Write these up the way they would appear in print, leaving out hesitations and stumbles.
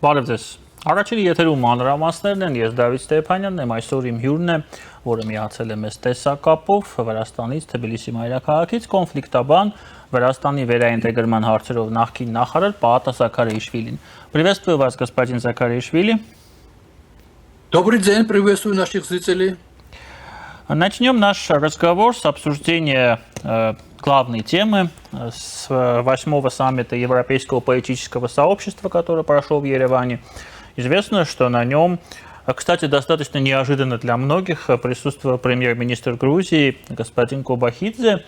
Բարև ձեզ։ Առաջին եթերում մանրամասներն են, ես Դավիթ Ստեփանյանն եմ, այսօր իմ հյուրն է, որը միացել է մեզ տեսակապով Վրաստանից, Թբիլիսի մայրաքաղաքից, կոնֆլիկտաբան, Վրաստանի վերաինտեգրման հարցերով նախկին նախարար Պաատա Զաքարիաշվիլին։ Приветствую вас, господин Закаришвили. Добрый день, приветствую наших зрителей. Начнем наш разговор с обсуждения главной темы с 8-го саммита Европейского политического сообщества, который прошел в Ереване. Известно, что на нем, кстати, достаточно неожиданно для многих, присутствовал премьер-министр Грузии господин Кобахидзе.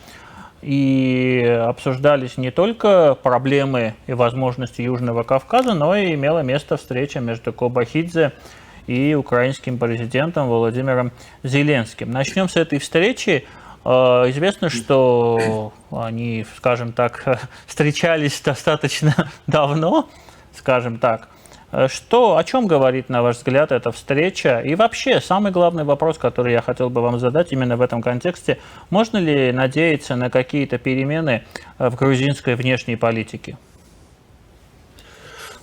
И обсуждались не только проблемы и возможности Южного Кавказа, но и имела место встреча между Кобахидзе и украинским президентом Владимиром Зеленским. Начнем с этой встречи. Известно, что они, скажем так, встречались достаточно давно, скажем так. О чем говорит, на ваш взгляд, эта встреча? И вообще, самый главный вопрос, который я хотел бы вам задать именно в этом контексте, можно ли надеяться на какие-то перемены в грузинской внешней политике?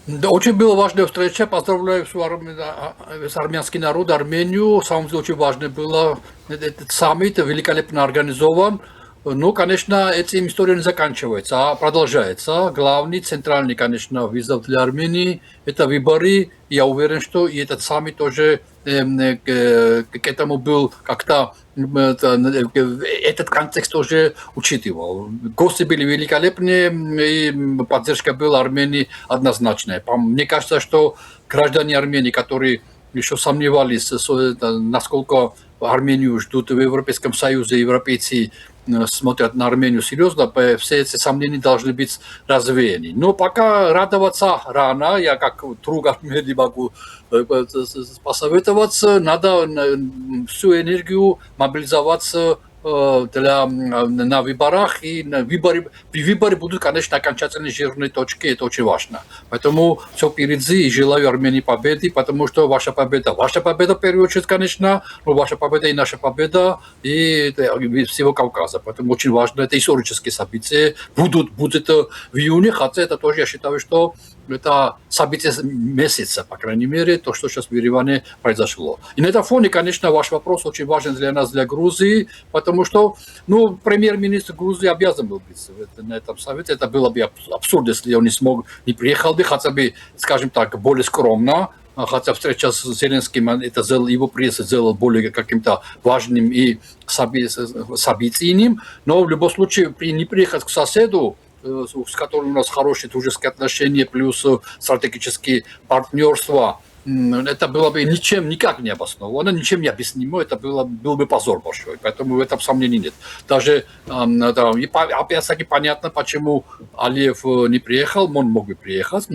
Да, очень была важная встреча. Поздравляю с армянский народ, Армению. Самое очень важное было этот саммит, великолепно организован. Ну, конечно, этим история не заканчивается, а продолжается. Главный, центральный, конечно, вызов для Армении – это выборы. Я уверен, что и этот саммит тоже к этому был как-то, этот контекст тоже учитывал. Гости были великолепные, и поддержка была Армении однозначная. Мне кажется, что граждане Армении, которые еще сомневались, насколько Армению ждут в Европейском Союзе, европейцы смотрят на Армению серьезно, все эти сомнения должны быть развеяны. Но пока радоваться рано, я как друг Армении могу посоветоваться, надо всю энергию мобилизоваться на выборах, и при выборе будут, конечно, окончательные жирные точки, это очень важно. Поэтому все впереди, и желаю Армении победы, потому что ваша победа в первую очередь, конечно, но ваша победа и наша победа, и всего Кавказа. Поэтому очень важно, это исторические события, будет в июне, хотя это тоже, я считаю, что это событие месяца, по крайней мере, то, что сейчас в Ереване произошло. И на этом фоне, конечно, ваш вопрос очень важен для нас, для Грузии, потому что, премьер-министр Грузии обязан был быть на этом совете. Это было бы абсурд, если он не приехал бы, хотя бы, скажем так, более скромно. Хотя встреча с Зеленским, его приезд сделал более каким-то важным и событийным. Но в любом случае, не приехать к соседу, с которым у нас хорошие дружеские отношения, плюс стратегические партнерства, это было бы никак не обосновано, ничем не объяснимо, это был бы позор большой, поэтому в этом сомнений нет. Даже, опять-таки, понятно, почему Алиев не приехал, он мог бы приехать,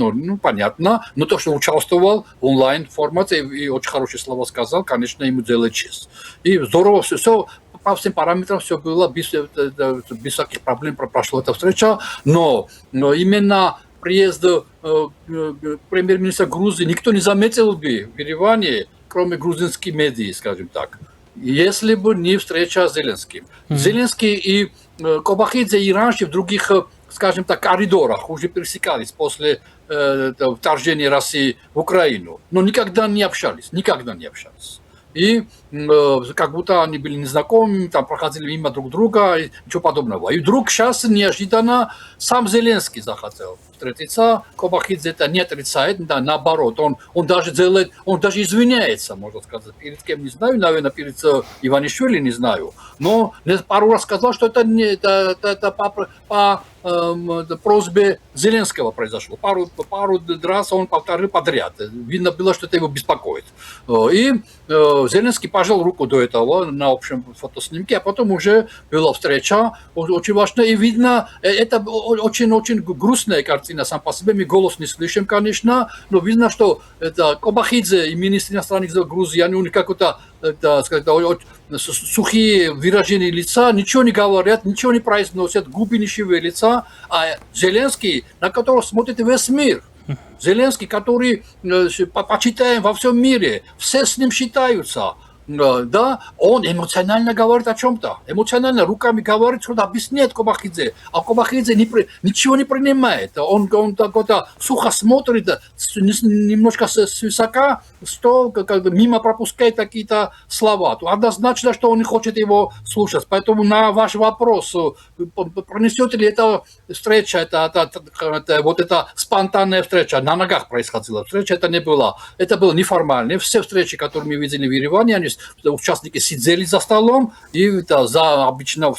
понятно, но то, что участвовал в онлайн-формате и очень хорошие слова сказал, конечно, ему делает честь. И здорово все по всем параметрам все было, без всяких проблем прошла эта встреча, но именно приезд премьер-министра Грузии никто не заметил бы в Ереване, кроме грузинских медий, скажем так, если бы не встреча с Зеленским. Зеленский и Кобахидзе и раньше в других, скажем так, коридорах уже пересекались после вторжения России в Украину, но никогда не общались. И как будто они были незнакомыми, там проходили мимо друг друга, и ничего подобного. И вдруг сейчас неожиданно сам Зеленский захотел встретиться. Кобахидзе это не отрицает, да, наоборот, он даже извиняется, можно сказать. Перед кем не знаю, наверное, перед Иванишвили не знаю. Но пару раз сказал, что это по просьбе Зеленского произошло. Пару раз он повторил подряд. Видно было, что это его беспокоит. И Зеленский пожал руку до этого на общем фотоснимке, а потом уже была встреча, очень важная. И видно, это очень-очень грустная картина сам по себе. Мы голос не слышим, конечно, но видно, что это Кобахидзе и министр иностранных дел Грузии, они у них как-то сухие выражения лица, ничего не говорят, ничего не произносят, губы не шевелятся, а Зеленский, на которого смотрит весь мир, Зеленский, который почитаем во всем мире, все с ним считаются, да, он эмоционально говорит о чем-то. Эмоционально руками говорит, что объясняет Кобахидзе. А Кобахидзе ничего не принимает. Он так вот сухо смотрит, немножко свысока, что как бы мимо пропускает какие-то слова. То однозначно, что он не хочет его слушать. Поэтому на ваш вопрос, пронесет ли эта встреча, вот эта спонтанная встреча, на ногах происходила встреча, это не было. Это было неформально. Все встречи, которые мы видели в Ереване, они участники сидели за столом, и за обычно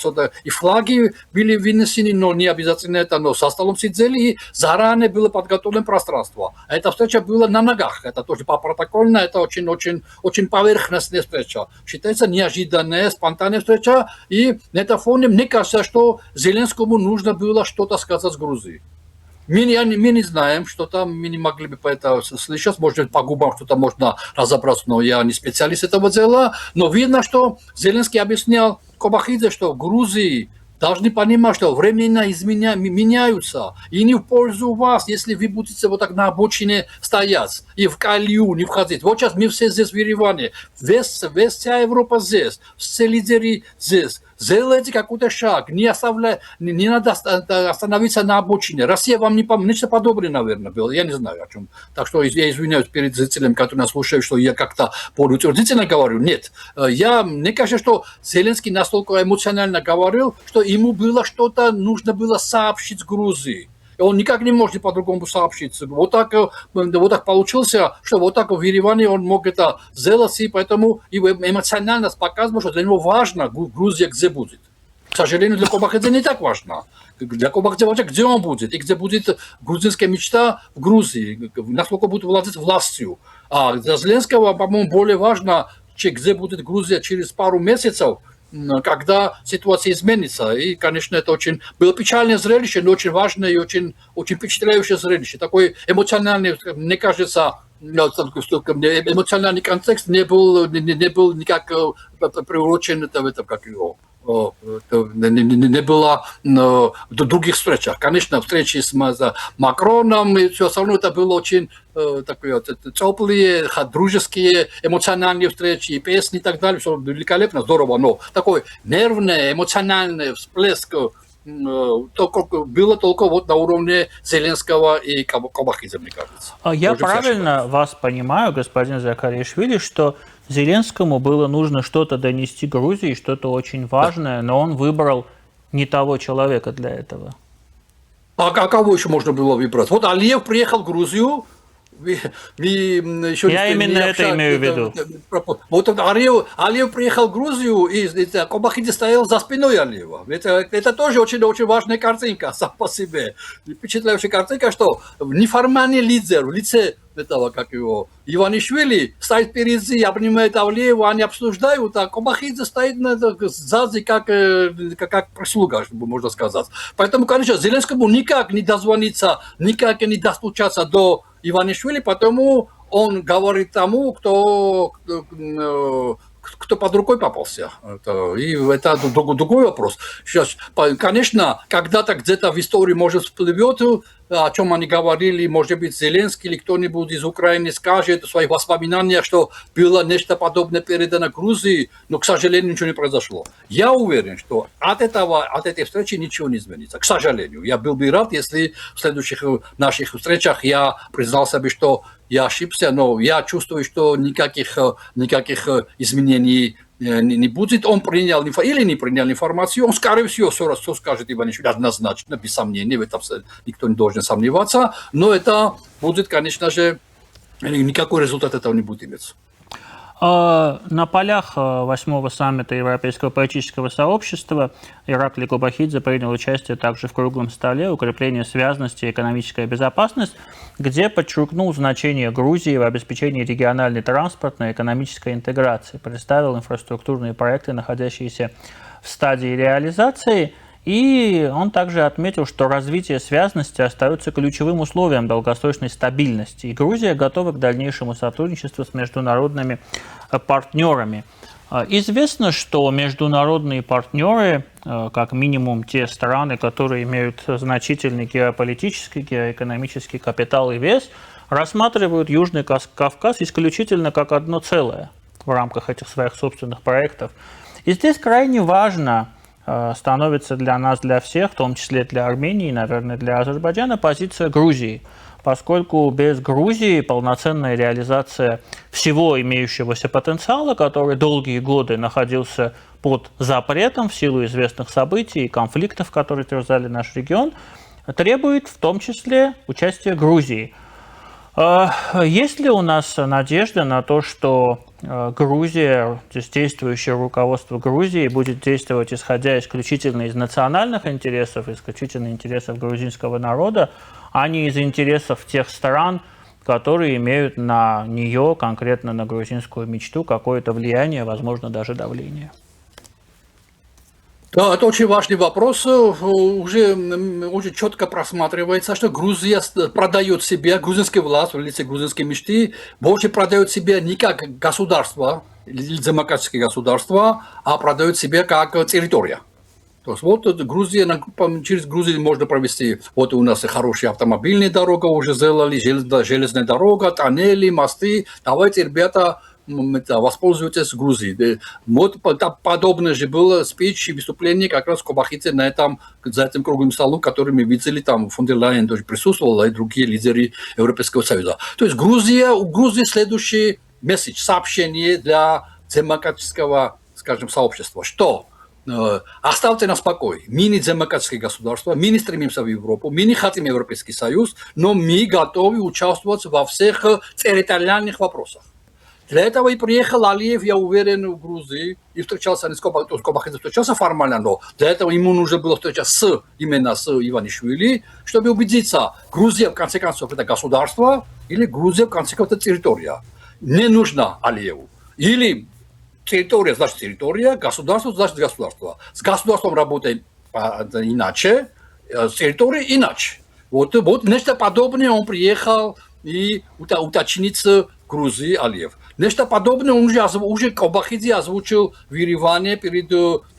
и флаги были вынесены, но не обязательно это, но за столом сидели, и заранее было подготовлено пространство. А эта встреча была на ногах, это тоже по протокольно, это очень поверхностная встреча. Считается неожиданная, спонтанная встреча, и на этом фоне мне кажется, что Зеленскому нужно было что-то сказать с Грузией. Мы не знаем, что там, мы не могли бы это слышать, может, по губам что-то можно разобраться, но я не специалист этого дела, но видно, что Зеленский объяснял Кобахидзе, что в Грузии должны понимать, что времена меняются, и не в пользу вас, если вы будете вот так на обочине стоять, и в колею не входить. Вот сейчас мы все здесь в Ереване, вся Европа здесь, все лидеры здесь. Сделайте какой-то шаг, не надо остановиться на обочине. Россия вам не поможет. Нечто подобное, наверное, было. Я не знаю, о чем. Так что я извиняюсь перед зрителями, которые нас слушают, что я как-то полутвердительно говорю. Нет. Мне кажется, что Зеленский настолько эмоционально говорил, что ему было что-то, нужно было сообщить Грузии. Он никак не может по-другому сообщить. Вот так получилось, что вот так в Ереване он мог это сделать, и поэтому эмоционально показывал, что для него важно, Грузия где будет. К сожалению, для Кобахидзе не так важно. Для Кобахидзе важно, где он будет, и где будет грузинская мечта в Грузии, насколько будет владеть властью. А для Зеленского, по-моему, более важно, где будет Грузия через пару месяцев, когда ситуация изменится. И, конечно, это очень было печальное зрелище, но очень важное и очень впечатляющее зрелище. Такой эмоциональный, мне кажется, эмоциональный контекст не был никак приурочен в этом, как его. Не было в других встречах. Конечно, встречи с Макроном и все остальное, это было очень такие теплые, дружеские, эмоциональные встречи, и песни и так далее. Все великолепно, здорово, но такой нервный, эмоциональный всплеск было только вот на уровне Зеленского и Кобахидзе, мне кажется. Я правильно вас понимаю, господин Закаришвили, что Зеленскому было нужно что-то донести Грузии, что-то очень важное, но он выбрал не того человека для этого. А кого еще можно было выбрать? Вот Алиев приехал в Грузию. Я именно это имею в виду. Вот Алиев приехал в Грузию, и Кобахидзе стоял за спиной Алиева. Это тоже очень важная картинка сама по себе. Впечатляющая картинка, что неформальный лидер в лице этого, как его, Иванишвили, стоит впереди, обнимает Алиева, они обсуждают, а Кобахидзе стоит сзади, как прислуга, можно сказать. Поэтому, конечно, Зеленскому никак не дозвониться, никак не достучаться до Иванишвили, потому он говорит тому, кто под рукой попался. И это другой вопрос. Сейчас, конечно, когда-то где-то в истории, может, всплывет, о чем они говорили, может быть, Зеленский или кто-нибудь из Украины скажет в своих воспоминаниях, что было нечто подобное передано Грузии, но, к сожалению, ничего не произошло. Я уверен, что от этой встречи ничего не изменится. К сожалению. Я был бы рад, если в следующих наших встречах я признался бы, что я ошибся, но я чувствую, что никаких изменений не будет. Он принял или не принял информацию, он, скорее всего, все скажет Иванишвили однозначно, без сомнений, в этом никто не должен сомневаться, но это будет, конечно же, никакой результат этого не будет иметь. На полях 8-го саммита Европейского политического сообщества Ираклий Кобахидзе принял участие также в круглом столе «Укрепление связности и экономическая безопасность», где подчеркнул значение Грузии в обеспечении региональной транспортной и экономической интеграции, представил инфраструктурные проекты, находящиеся в стадии реализации. И он также отметил, что развитие связности остается ключевым условием долгосрочной стабильности, и Грузия готова к дальнейшему сотрудничеству с международными партнерами. Известно, что международные партнеры, как минимум те страны, которые имеют значительный геополитический, геоэкономический капитал и вес, рассматривают Южный Кавказ исключительно как одно целое. в рамках этих своих собственных проектов. И здесь крайне важно становится для нас, для всех, в том числе для Армении, наверное, для Азербайджана, позиция Грузии. Поскольку без Грузии полноценная реализация всего имеющегося потенциала, который долгие годы находился под запретом в силу известных событий и конфликтов, которые терзали наш регион, требует в том числе участия Грузии. Есть ли у нас надежда на то, что Грузия, то есть действующее руководство Грузии, будет действовать исходя исключительно из национальных интересов, исключительно интересов грузинского народа, а не из интересов тех стран, которые имеют на нее, конкретно на грузинскую мечту, какое-то влияние, возможно, даже давление? Да, это очень важный вопрос. Уже четко просматривается, что Грузия продает себя, грузинская власть в лице грузинской мечты, больше продает себя не как государство или демократическое государство, а продает себя как территория. То есть вот Грузия, через Грузию можно провести, вот у нас хорошая автомобильная дорога уже сделали, железная дорога, тоннели, мосты. Давайте, ребята, воспользуйтесь Грузией. Вот подобное же было спич и выступление как раз в Кобахидзе за этим круглым столом, который мы видели, там фон дер Лайен тоже присутствовала, и другие лидеры Европейского Союза. То есть у Грузии следующий месседж, сообщение для демократического, скажем, сообщества, что оставьте нас в покое. Мы не демократическое государство, мы не стремимся в Европу, мы не хотим Европейский Союз, но мы готовы участвовать во всех территориальных вопросах. Для этого и приехал Алиев, я уверен, в Грузии, и встречался, не с Кобахидзе встречался формально, но для этого ему нужно было встречаться именно с Иванишвили, чтобы убедиться, Грузия, в конце концов, это государство, или Грузия, в конце концов, это территория. Не нужно Алиеву. Или территория значит территория, государство значит государство. С государством работаем иначе, с территорией иначе. Вот нечто подобное он приехал и уточнить с Грузии Алиев. Нечто подобное он уже Кобахидзе озвучил в Ереване перед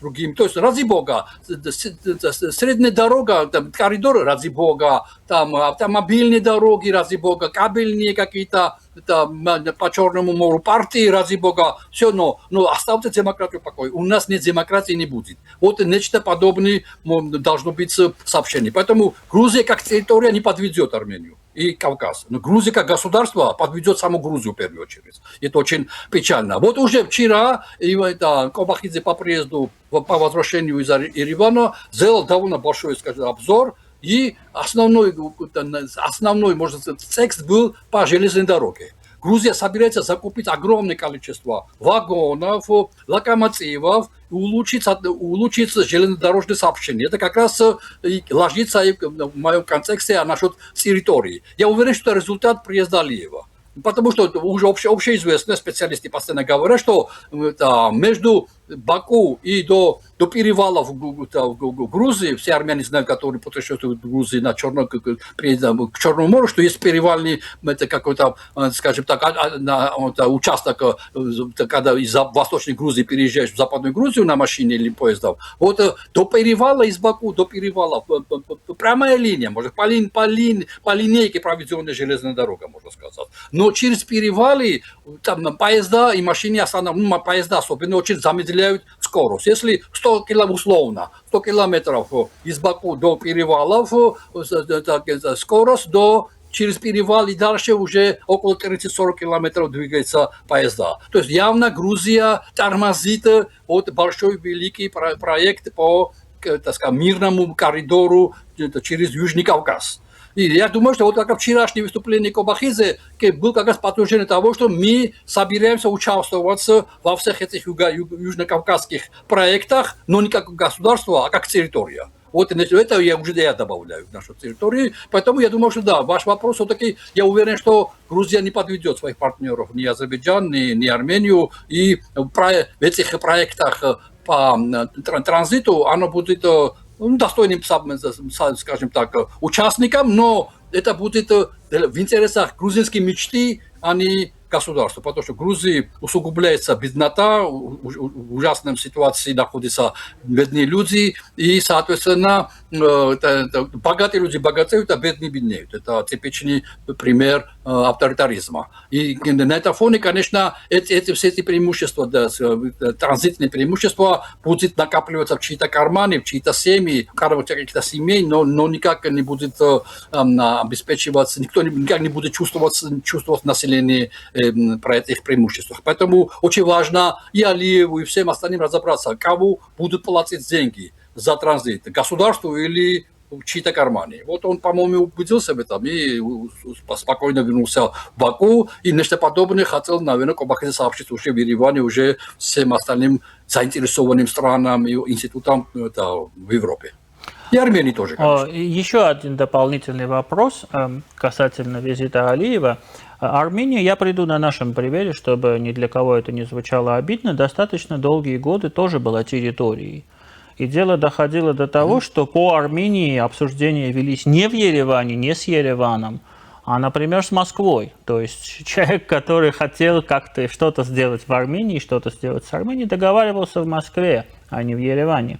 другим. То есть, ради бога, средняя дорога, там, коридор, ради бога, там автомобильные дороги, ради бога, кабельные какие-то по Черному морю партии, ради бога, все, но оставьте демократию в покое. У нас нет демократии, не будет. Вот нечто подобное должно быть сообщение. Поэтому Грузия как территория не подведет Армению и Кавказ. Но Грузия как государство подведет саму Грузию в первую очередь. Это очень печально. Вот уже вчера Кобахидзе по приезду, по возвращению из Еревана сделал довольно большой, скажем, обзор. И основной, можно сказать, текст был по железной дороге. Грузия собирается закупить огромное количество вагонов, локомотивов, улучшить железнодорожное сообщение. Это как раз ложится в моем контексте насчет территории. Я уверен, что это результат приезда Алиева. Потому что уже общеизвестно, специалисты постоянно говорят, что между Баку и до перевалов в Грузии, все армяне знают, которые путешествуют в Грузии к Черному морю, что есть перевальный какой-то, скажем так, участок, когда из Восточной Грузии переезжаешь в Западную Грузию на машине или поездом. Вот до перевала из Баку, до перевала прямая линия, может, по линейке проведенная железная дорога, можно сказать. Но через перевалы там поезда и машины, поезда особенно очень замедляют скорость. Если 100 километров из Баку до перевалов, скорость через перевал и дальше уже около 30-40 километров двигается поезда. То есть явно Грузия тормозит большой великий проект по, так сказать, мирному коридору через Южный Кавказ. И я думаю, что вот как вчерашнее выступление Кобахидзе был как раз подтверждение того, что мы собираемся участвовать во всех этих южнокавказских проектах, но не как государство, а как территория. Вот это я добавляю в нашу территорию. Поэтому я думаю, что да, ваш вопрос все-таки, я уверен, что Грузия не подведет своих партнеров, ни Азербайджан, ни Армению. И в этих проектах по транзиту оно будет достойным, скажем так, участникам, но это будет в интересах грузинской мечты, а не государства, потому что в Грузии усугубляется беднота, в ужасной ситуации находятся бедные люди, и, соответственно, богатые люди богатеют, а бедные беднеют. Это типичный пример авторитаризма. И на этом фоне, конечно, все эти преимущества, транзитные преимущества будут накапливаться в чьи-то карманы, в чьи-то семьи, в каких-то семей, но никак не будет обеспечиваться, никто никак не будет чувствовать население про этих преимуществах. Поэтому очень важно и Алиеву, и всем остальным разобраться, кому будут платить деньги за транзит, государству или в чьи-то карманы. Вот он, по-моему, убедился в этом и спокойно вернулся в Баку. И нечто подобное хотел, наверное, Кобахидзе сообщить уже в Ереване, уже всем остальным заинтересованным странам и институтам в Европе. И Армении тоже, конечно. Еще один дополнительный вопрос касательно визита Алиева. Армения, я приду на нашем примере, чтобы ни для кого это не звучало обидно, достаточно долгие годы тоже была территорией. И дело доходило до того, что по Армении обсуждения велись не в Ереване, не с Ереваном, а, например, с Москвой. То есть человек, который хотел как-то что-то сделать в Армении, что-то сделать с Арменией, договаривался в Москве, а не в Ереване.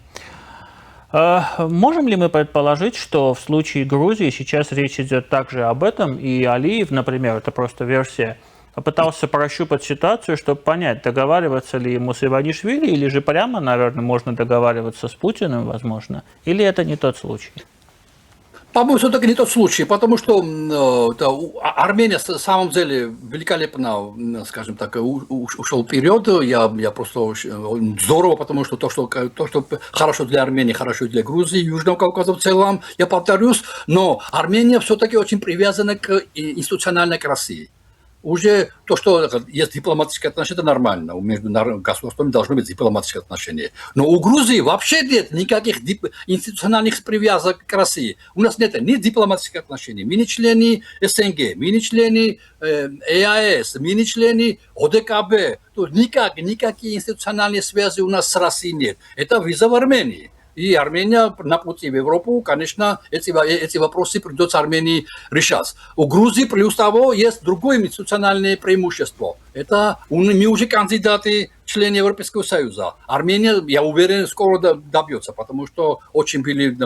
Можем ли мы предположить, что в случае Грузии сейчас речь идет также об этом, и Алиев, например, это просто версия, пытался прощупать ситуацию, чтобы понять, договариваться ли ему с Иванишвили, или же прямо, наверное, можно договариваться с Путиным, возможно, или это не тот случай? По-моему, все-таки не тот случай, потому что Армения, в самом деле, великолепно, скажем так, ушел вперед. Я просто здорово, потому что то, что хорошо для Армении, хорошо для Грузии, Южного Кавказа в целом, я повторюсь, но Армения все-таки очень привязана к институциональной России. Уже то, что есть дипломатические отношения, это нормально. Между государствами должны быть дипломатические отношения. Но у Грузии вообще нет никаких институциональных привязок к России. У нас нет ни дипломатических отношений. Мы не члены СНГ, мы не члены ЕАЭС, мы не члены ОДКБ. Никакие институциональные связи у нас с Россией нет. Это виза в Армении. И Армения на пути в Европу, конечно, эти вопросы придется Армении решать. У Грузии, плюс того, есть другое институциональное преимущество. Это мы уже кандидаты члены Европейского Союза. Армения, я уверен, скоро добьется, потому что очень были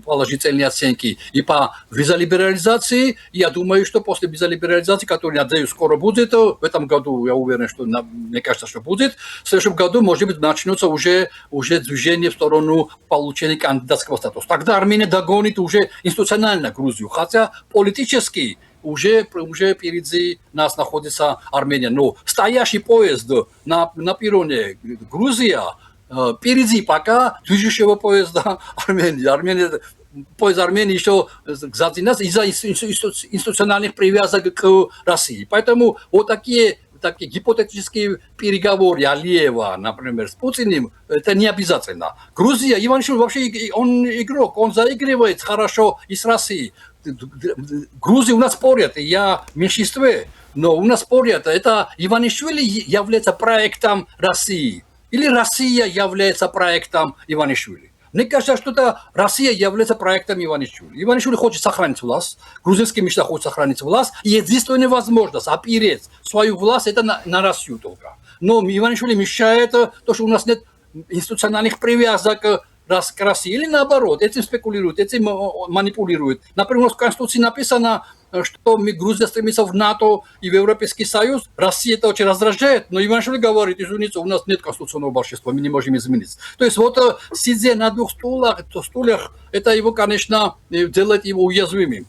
положительные оценки и по визолиберализации. Я думаю, что после визолиберализации, которая, надеюсь, скоро будет, в этом году, я уверен, что, мне кажется, что будет, в следующем году, может быть, начнется уже движение в сторону получения кандидатского статуса. Тогда Армения догонит уже институционально Грузию, хотя политически уже впереди нас находится Армения. Но стоящий поезд на перроне Грузия впереди пока движущего поезда Армения. Поезд Армении еще сзади нас из-за институциональных привязок к России. Поэтому вот такие гипотетические переговоры Алиева, например, с Путиным, это не обязательно. Грузия, Иванишвили вообще он игрок, он заигрывает хорошо и с Россией. Грузия у нас спорят, я в меньшинстве, но у нас спорят, это Иванишвили является проектом России, или Россия является проектом Иванишвили. Мне кажется, что это Россия является проектом Иванишвили. Иванишвили хочет сохранить власть, грузинский мечта хочет сохранить власть, и единственная возможность опереть свою власть это на Россию только. Но Иванишвили мешает то, что у нас нет институциональных привязок к России, или наоборот, этим спекулируют, этим манипулируют. Например, у нас в Конституции написано, что Грузия стремится в НАТО и в Европейский Союз. Россия это очень раздражает, но Иванишвили говорит, извините, у нас нет конституционного большинства, мы не можем изменить. То есть вот сидя на двух стульях, это его, конечно, делает его уязвимым.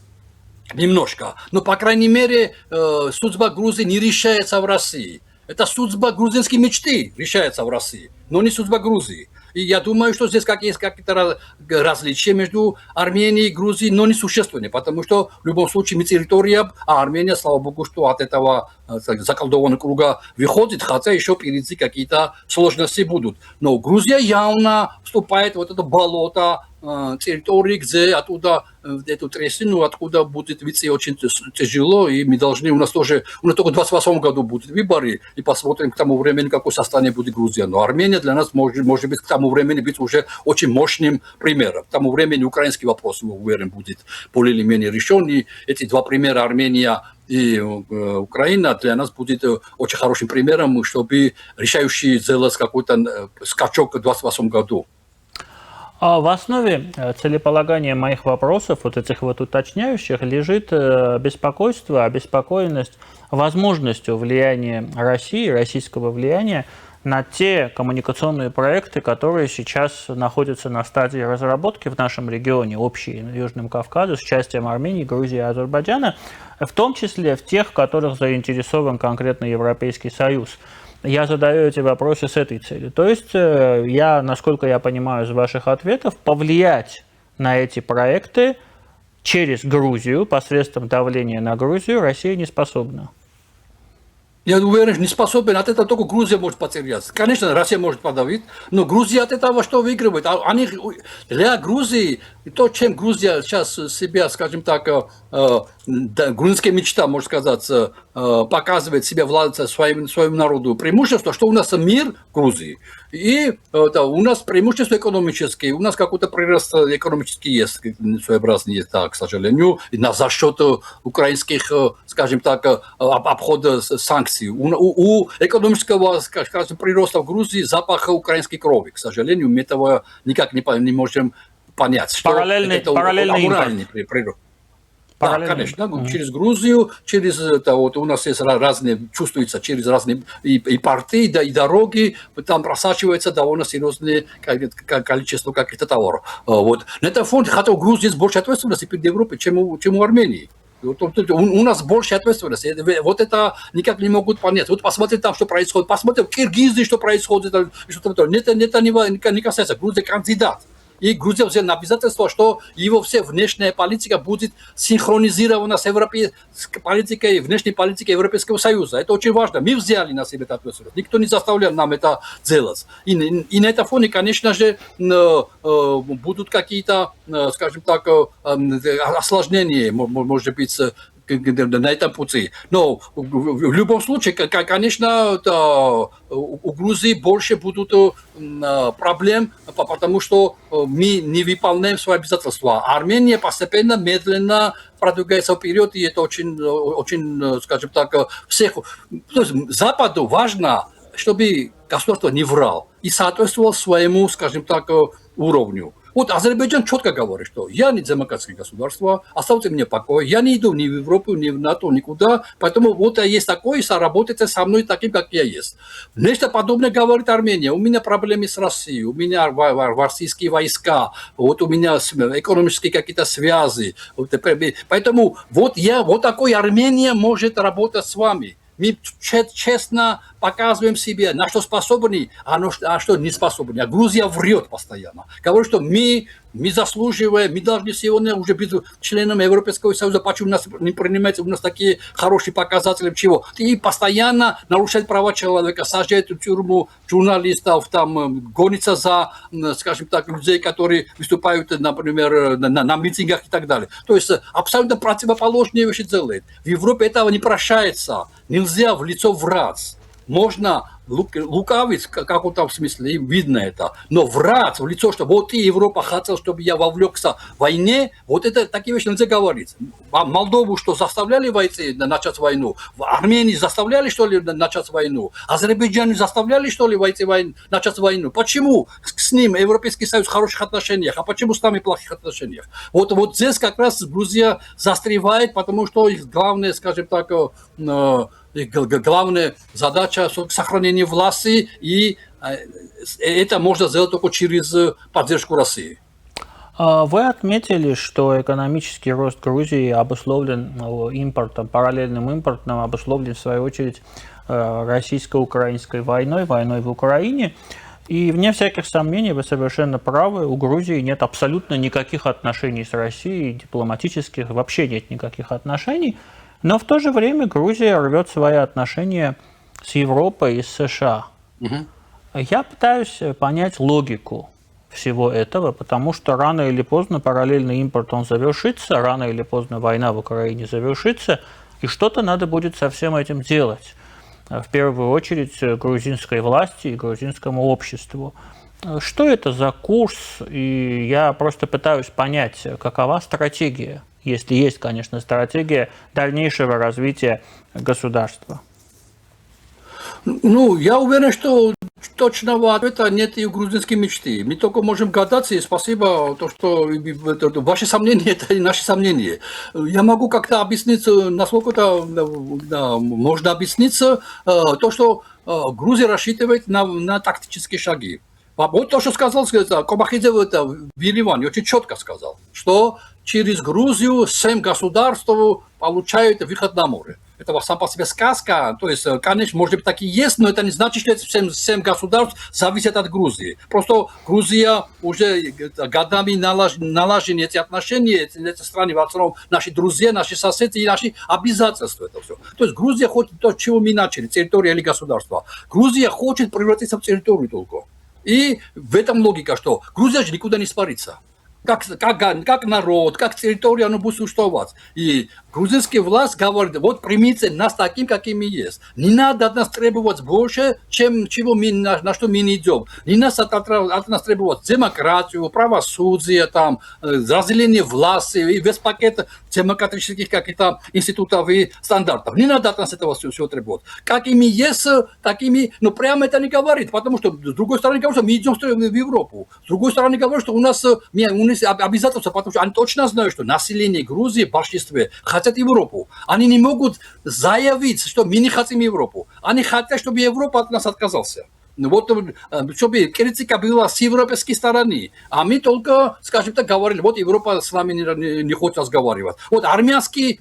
Немножко. Но, по крайней мере, судьба Грузии не решается в России. Это судьба грузинской мечты решается в России, но не судьба Грузии. И я думаю, что здесь есть какие-то различия между Арменией и Грузией, но не существенные, потому что в любом случае мы территория, а Армения, слава богу, что от этого заколдованного круга выходит, хотя еще впереди какие-то сложности будут. Но Грузия явно вступает в вот это болото территории, где оттуда эту трясину, откуда будет выйти очень тяжело, и мы должны, у нас только в 2028 году будут выборы, и посмотрим к тому времени, какое состояние будет Грузия. Но Армения для нас может быть к тому времени быть уже очень мощным примером. К тому времени украинский вопрос, я уверен, будет более или менее решен, и эти два примера, Армения И Украина для нас будет очень хорошим примером, чтобы решающий сделать какой-то скачок в 2028 году. А в основе целеполагания моих вопросов, вот этих вот уточняющих, лежит беспокойство, обеспокоенность возможностью влияния России, российского влияния на те коммуникационные проекты, которые сейчас находятся на стадии разработки в нашем регионе, общие на Южном Кавказе, с участием Армении, Грузии и Азербайджана, в том числе в тех, в которых заинтересован конкретно Европейский Союз. Я задаю эти вопросы с этой целью. То есть я, насколько я понимаю из ваших ответов, повлиять на эти проекты через Грузию, посредством давления на Грузию, Россия не способна. Я уверен, не способен, от этого только Грузия может потеряться. Конечно, Россия может подавить, но Грузия от этого что выигрывает? Они, для Грузии, то, чем Грузия сейчас себя, скажем так, грузинская мечта, можно сказать, показывает себя владельца своему народу, преимущество, что у нас мир в Грузии, и да, у нас преимущество экономическое, у нас какой-то прирост экономический есть, своеобразный, так, к сожалению, за счет украинских, скажем так, обхода санкций. У экономического, скажем, прироста в Грузии запах украинской крови, к сожалению, мы этого никак не можем понять. Параллельный импорт. Да, конечно, через Грузию, через вот у нас есть разные, чувствуется через разные и порты, да, и дороги, там просачивается довольно серьезное количество каких-то товаров. Вот. На этом фоне, хотя у Грузии есть больше ответственности перед Европой, чем у Армении. У нас больше ответственности. Вот это никак не могут понять. Вот посмотрите там, что происходит. Посмотрите в Киргизии, что происходит. Это не касается. Грузия кандидат. И Грузия взяла на обязательство, что его вся внешняя политика будет синхронизирована с европейской политикой, внешней политикой Европейского Союза. Это очень важно. Мы взяли на себя эту ответственность. Никто не заставлял нам это делать. И на этом фоне, конечно же, будут какие-то, скажем так, осложнения, может быть, на этом пути. Но в любом случае, конечно, у Грузии больше будут проблем, потому что мы не выполняем свои обязательства. Армения постепенно, медленно продвигается вперед, и это очень, скажем так, всех... То есть Западу важно, чтобы государство не врал и соответствовало своему, скажем так, уровню. Вот Азербайджан четко говорит, что я не демократическое государство, оставьте мне покой, я не иду ни в Европу, ни в НАТО, никуда, поэтому вот я есть такой, и соработайте со мной таким, как я есть. Нечто подобное говорит Армения. У меня проблемы с Россией, у меня российские войска, вот у меня экономические какие-то связи. Поэтому вот такой Армения может работать с вами. Мы честно показываем себе, на что способны, а что не способны. А Грузия врет постоянно. Говорит, что мы заслуживаем, мы должны сегодня уже быть членами Европейского Союза. Почему нас не принимаете? У нас такие хорошие показатели. Чего? И постоянно нарушает права человека, сажает в тюрьму журналистов, там, гонится за, скажем так, людей, которые выступают, например, на митингах и так далее. То есть абсолютно противоположные вещи делает. В Европе этого не прощается. Нельзя в лицо врать. Можно лукавить, как он там в смысле, видно это. Но врать в лицо, что вот и Европа хотела, чтобы я вовлекся в войне, вот это такие вещи нельзя говорить. Молдову что, заставляли начать войну? В Армении заставляли, что ли, начать войну? Азербайджане заставляли, что ли, начать войну? Почему с ним Европейский Союз в хороших отношениях, а почему с нами в плохих отношениях? Вот здесь как раз Грузия застревает, потому что их главное, скажем так, главная задача сохранения власти, и это можно сделать только через поддержку России. Вы отметили, что экономический рост Грузии обусловлен импортом, параллельным импортом, обусловлен в свою очередь российско-украинской войной в Украине. И вне всяких сомнений, вы совершенно правы, у Грузии нет абсолютно никаких отношений с Россией, дипломатических, вообще нет никаких отношений. Но в то же время Грузия рвет свои отношения с Европой и с США. Угу. Я пытаюсь понять логику всего этого, потому что рано или поздно параллельный импорт он завершится, рано или поздно война в Украине завершится, и что-то надо будет со всем этим делать. В первую очередь грузинской власти и грузинскому обществу. Что это за курс? И я просто пытаюсь понять, какова стратегия если есть, конечно, стратегия дальнейшего развития государства? Ну, я уверен, что точного ответа нет и у грузинской мечты. Мы только можем гадаться, и спасибо, то, что ваши сомнения – это и наши сомнения. Я могу как-то объяснить, насколько можно объясниться, то, что Грузия рассчитывает на тактические шаги. Вот то, что сказал Кобахидзе в Ереване, очень четко сказал, что через Грузию 7 государств получают выход на море. Это сам по себе сказка, то есть, конечно, может быть, так и есть, но это не значит, что эти 7 государств зависят от Грузии. Просто Грузия уже годами налажены эти отношения, эти страны, в основном наши друзья, наши соседи и наши обязательства. Это все. То есть Грузия хочет то, с чего мы начали, территория или государство. Грузия хочет превратиться в территорию только. И в этом логика, что Грузия же никуда не испарится. Как народ, как территория, оно будет существовать. И грузинская власть говорит, вот примите нас таким, какими есть. Не надо от нас требовать больше, чем на что мы не идем. Не надо от нас требовать демократию, правосудие, там, разделение власти и весь пакет демократических каких-то институтов и стандартов. Не надо от нас этого всего требовать. Какими есть, такими, но прямо это не говорит, потому что с другой стороны говорит, что мы идем в Европу. С другой стороны говорит, что у нас обязательства, потому что они точно знают, что население Грузии в большинстве хотят Европу. Они не могут заявить, что мы не хотим Европу. Они хотят, чтобы Европа от нас отказался. Вот, чтобы критика была с европейской стороны. А мы только, скажем так, говорили, вот Европа с нами не хочет разговаривать. Вот армянский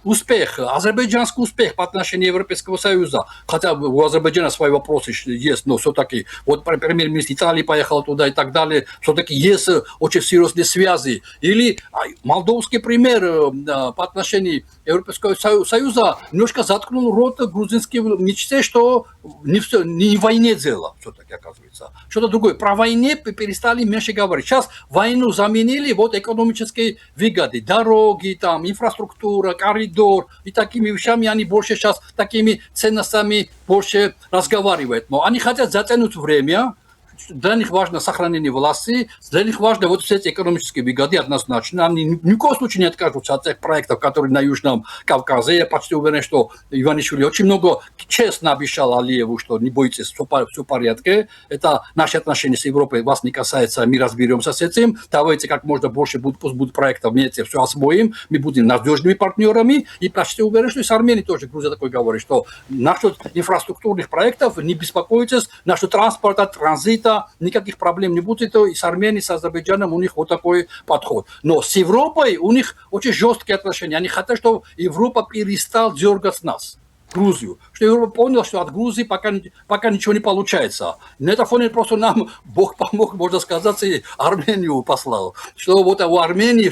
успех, азербайджанский успех по отношению Европейского Союза. Хотя у Азербайджана свои вопросы есть, но все-таки, вот премьер-министр Италии поехал туда и так далее, все-таки есть очень серьезные связи. Или молдовский пример по отношению Европейского Союза немножко заткнул рот грузинской мечте, что не в войне дело, все-таки оказывается. Что-то другое. Про войне перестали меньше говорить. Сейчас войну заменили вот экономические выгоды, дороги, там, инфраструктура, коридор. И такими вещами они больше сейчас, такими ценностями больше разговаривают. Но они хотят затянуть время. Для них важно сохранение власти, для них важно вот все эти экономические выгоды однозначно. Они ни в коем случае не откажутся от тех проектов, которые на Южном Кавказе. Я почти уверен, что Иванишвили очень много честно обещал Алиеву, что не бойтесь, все в порядке. Это наши отношения с Европой вас не касается, мы разберемся с этим. Давайте как можно больше пусть будут проектов, вместе все освоим, мы будем надежными партнерами. И почти уверен, что и с Арменией тоже Грузия такой говорит, что насчет инфраструктурных проектов не беспокойтесь, насчет транспорта, транзита, никаких проблем не будет. И с Арменией, с Азербайджаном у них вот такой подход. Но с Европой у них очень жесткие отношения. Они хотят, чтобы Европа перестала дергать нас, Грузию. Что Европа поняла, что от Грузии пока ничего не получается. На этом фоне просто нам Бог помог, можно сказать, и Армению послал. Что вот у Армении,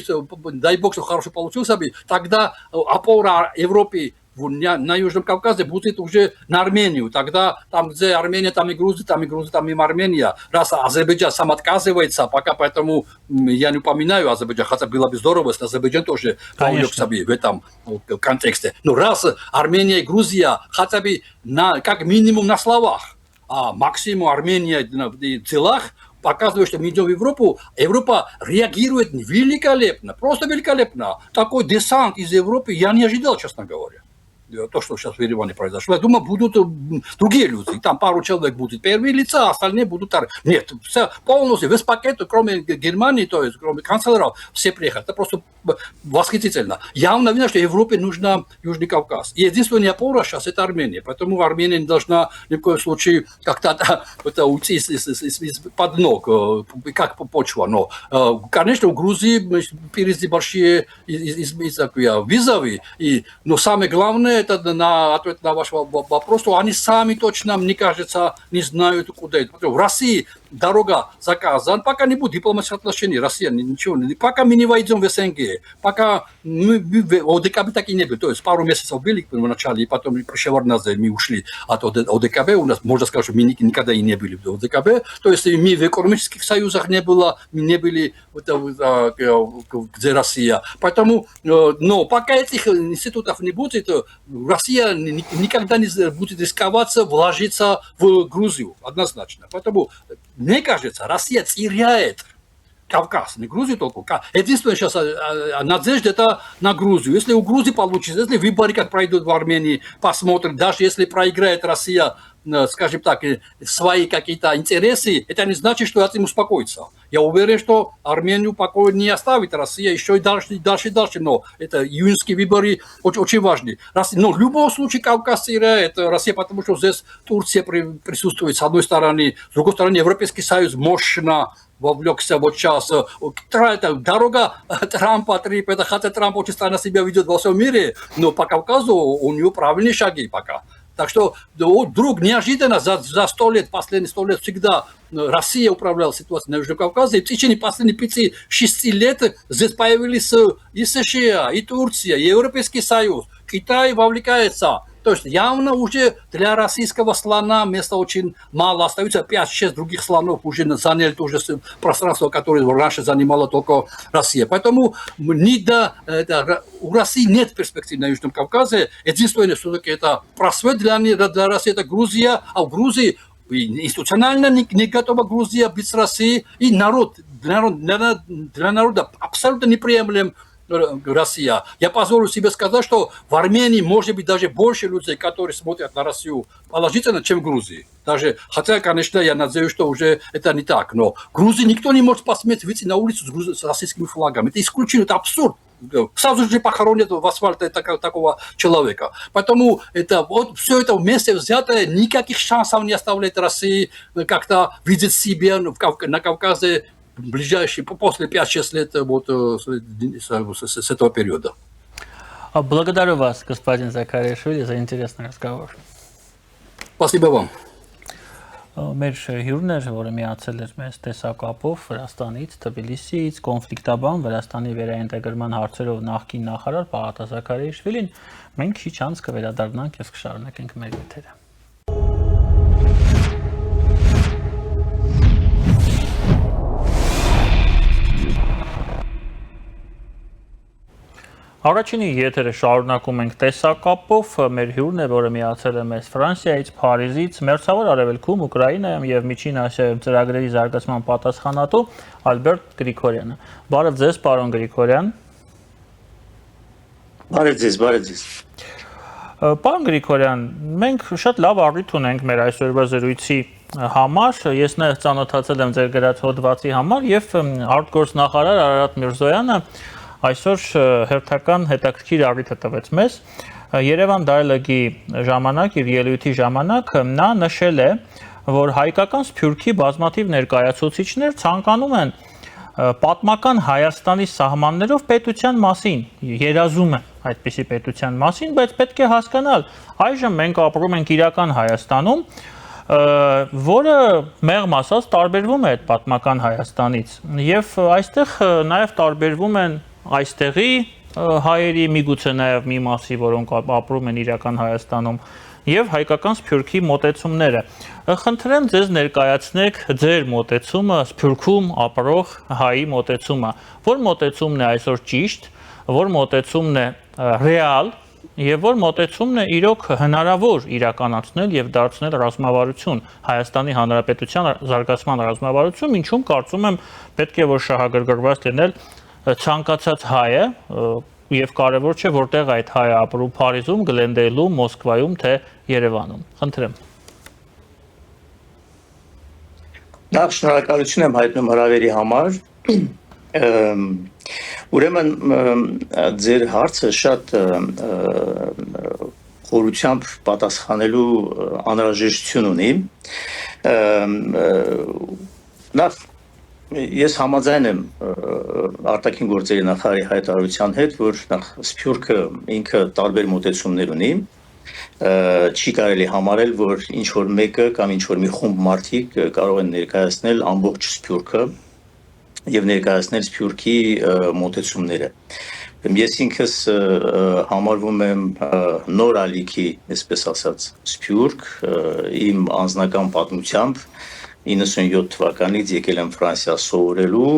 дай Бог, что хорошо получился бы, тогда опора Европы на Южном Кавказе будет уже на Армению. Тогда там, где Армения, там и Грузия, там и Армения. Раз Азербайджан сам отказывается, пока поэтому я не упоминаю Азербайджан, хотя было бы здорово, если Азербайджан тоже помог себе в этом контексте. Но раз Армения и Грузия хотя бы как минимум на словах, а максимум Армения в делах, показывает, что мы идем в Европу, Европа реагирует великолепно, просто великолепно. Такой десант из Европы я не ожидал, честно говоря. То, что сейчас в Ереване произошло. Я думаю, будут другие люди. Там пару человек будет первые лица, остальные будут... Нет, все, полностью, весь пакет, кроме Германии, то есть кроме канцлеров, все приехали. Это просто восхитительно. Явно видно, что Европе нужен Южный Кавказ. И единственная опора сейчас – это Армения. Поэтому Армения не должна ни в коем случае как-то уйти из-под ног, как почва. Но, конечно, у Грузии впереди большие вызовы. Но самое главное, это ответ на ваш вопрос, что они сами точно, мне кажется, не знают, куда идти. В России дорога заказана, пока не будет дипломатических отношений, Россия ничего, пока мы не войдем в СНГ, пока мы в ОДКБ так и не были, то есть пару месяцев были в начале, и потом мы ушли от ОДКБ, у нас, можно сказать, что мы никогда и не были в ОДКБ, то есть мы в экономических союзах не были, где Россия, поэтому, но пока этих институтов не будет, Россия никогда не будет рисковаться вложиться в Грузию, однозначно, поэтому мне кажется, Россия теряет Кавказ, не Грузию только. Единственное сейчас надежда это на Грузию. Если у Грузии получится, если выборы как пройдут в Армении, посмотрим, даже если проиграет Россия, скажем так, свои какие-то интересы, это не значит, что этим успокоится. Я уверен, что Армению покоя не оставит Россия еще и дальше. Но это июньские выборы очень важны. Но в любом случае Кавказ теряет Россия, потому что здесь Турция присутствует с одной стороны, с другой стороны Европейский Союз мощно вовлекся вот сейчас. Дорога Трампа, это хотя Трамп очень странно себя ведет во всем мире, но по Кавказу у него правильные шаги пока. Так что вдруг неожиданно за 100 лет, последние 100 лет всегда Россия управляла ситуацией на Южном Кавказе, и в течение последних 5-6 лет здесь появились и США, и Турция, и Европейский Союз. Китай вовлекается. То есть явно уже для российского слона места очень мало остается. 5-6 других слонов уже заняли то же пространство, которое раньше занимала только Россия. Поэтому у России нет перспектив на Южном Кавказе. Единственное, все-таки это просвет для России, это Грузия. А в Грузии институционально не готова Грузия быть с Россией. И для народа абсолютно неприемлем Россия. Я позволю себе сказать, что в Армении может быть даже больше людей, которые смотрят на Россию положительно, чем в Грузии. Даже, хотя, конечно, я надеюсь, что уже это не так. Но в Грузии никто не может посметь выйти на улицу с российскими флагами. Это исключено, это абсурд. Сразу же похоронят в асфальте такого человека. Поэтому все это вместе взятое никаких шансов не оставляет России как-то видеть себя на Кавказе ближайшие, после 5-6 лет с этого периода. Благодарю вас, господин Закаришвили, за интересный разговор. Спасибо вам. Մեր հյուրն էր, որը միացել էր մեզ տեսակապով Վրաստանից, Թբիլիսիից, կոնֆլիկտաբան Վրաստանի վերաինտեգրման հարցերով նախկին նախարար Պաղատա Զաքարիշվիլին, մենք քիչ անց կվերադառնանք եւ կշարունակենք մեր եթերը։ Առաջինի եթերը շարունակում ենք տեսակապով, մեր հյուրն է, որը միացել է մեզ Ֆրանսիայից, Փարիզից, Մերձավոր Արևելքում, Ուկրաինայում եւ Միջին Ասիայում ծրագրերի զարգացման պատասխանատու Ալբերտ Գրիգորյանը։ Բարև ձեզ, պարոն Գրիգորյան։ Բարև ձեզ։ Պարոն Գրիգորյան, մենք շատ լավ առիթ ունենք մեր այսօրվա զրույցի համար, ես նաև ծանոթացել եմ ձեր գրած հոդվածի համար եւ արտգործնախարար Արարատ Միրզոյանը այսօր հերթական հետաքրքիր առիթ տվեց մեզ Երևան դայլոգի ժամանակ իր ելույթի ժամանակ նա նշել է, որ հայկական Սփյուռքի բազմաթիվ ներկայացուցիչներ ցանկանում են պատմական Հայաստանի սահմաններով պետության մասին, երազում են այդպիսի պետության մասին, բայց պետք է հասկանալ, այժմ մենք ապրում ենք իրական Հայաստանում, որը մեղմ ասած տարբերվում է այդ պատմական Հայաստանից եւ այստեղ նաեւ տարբերվում են այստեղի հայերի միգուցե նաեւ մի մասի, որոնք ապրում են իրական Հայաստանում եւ հայկական Սփյուռքի մոտեցումները։ Խնդրեմ ձեզ ներկայացնեք ձեր մոտեցումը Սփյուռքում ապրող հայի մոտեցումը, որ մոտեցումն է այսօր ճիշտ, որ մոտեցումն է ռեալ եւ որ մոտեցումն է իրոք հնարավոր իրականացնել եւ դարձնել ռազմավարություն Հայաստանի Հանրապետության զարգացման ռազմավարություն, ինչում կարծում եմ պետք է որ շահագրգռված լինել ցանկացած հայը եւ կարեւոր չէ որտեղ այդ հայը ապրում Փարիզում, Գլենդեյլում, Մոսկվայում թե Երևանում։ Խնդրեմ։ Նախ շնորհակալություն եմ հայտնում հրավերի համար։ Ուրեմն ձեր հարցը շատ խորությամբ պատասխանելու անհրաժեշտություն ունի։ Նախ ես համաձայն եմ արտաքին գործերի նախարարի հայտարարության հետ, որ նախ Սփյուռքը ինքը տարբեր մոտեցումներ ունի, չի կարելի համարել, որ ինչ որ մեկը կամ ինչ որ մի խումբ մարդիկ կարող են ներկայացնել ամբողջ Սփյուռքը եւ ներկայացնել Սփյուռքի մոտեցումները։ Ես ինքս համարվում եմ նոր ալիքի, այսպես ասած, Սփյուռք, իմ անձնական պատմությամբ 97 թվականից եկել եմ Ֆրանսիա սովորելու,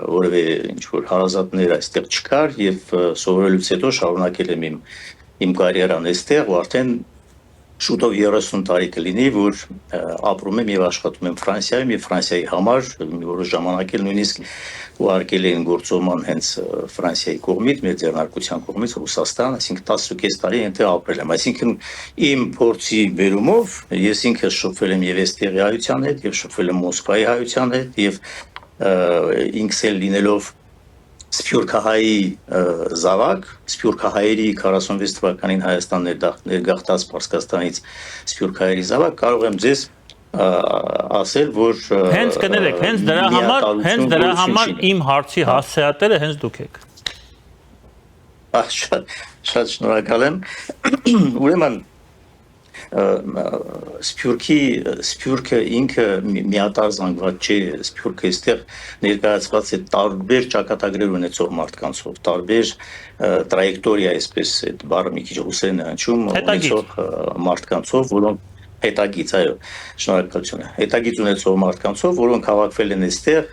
որևէ ինչ որ հարազատներ այստեղ չկար եւ սովորելուց հետո շարունակել եմ իմ կարիերան այստեղ ու արդեն շուտով 30 տարի կլինի, որ ապրում եմ եւ աշխատում եմ Ֆրանսիայում եւ Ֆրանսիայի համար մի որոշ ժամանակ էլ նույնիսկ ուղարկել են գործոման հենց Ֆրանսիայի կողմից, մեր ձեռնարկության կողմից Ռուսաստան, այսինքն 10.5 տարի այնտեղ ապրել եմ։ Այսինքն իմ փորձի բերումով ես ինքս շփվել եմ եւ այստեղի հայության հետ, եւ շփվել եմ Մոսկվայի հայության հետ, եւ ինքս էլ լինելով Սփյուռքահայի զավակ, Սփյուռքահայերի 46 թվականին Հայաստան ներգաղթած Պարսկաստանից Սփյուռքահայերի զավակ, կարող եմ ձեզ ասել, որ հենց կներեք, հենց դրա համար իմ հարցի հասցեատերը հենց դուք եք։ Շատ շնորհակալ եմ։ Ուրեմն Սփյուռքը ինքը միատար զանգված չէ, Սփյուռքը այստեղ ներկայացված է տարբեր ճակատագրեր ունեցող մարդկանցով, տարբեր տրայեկտորիա, այսպես այդ բառը մի քիչ ռուսերեն է հնչում, ունեցող մարդկանցով, որոնք հետագից, այո, շնորհակալություն։ Հետագից ունեցող մարդկանցով, որոնք հավաքվել են այստեղ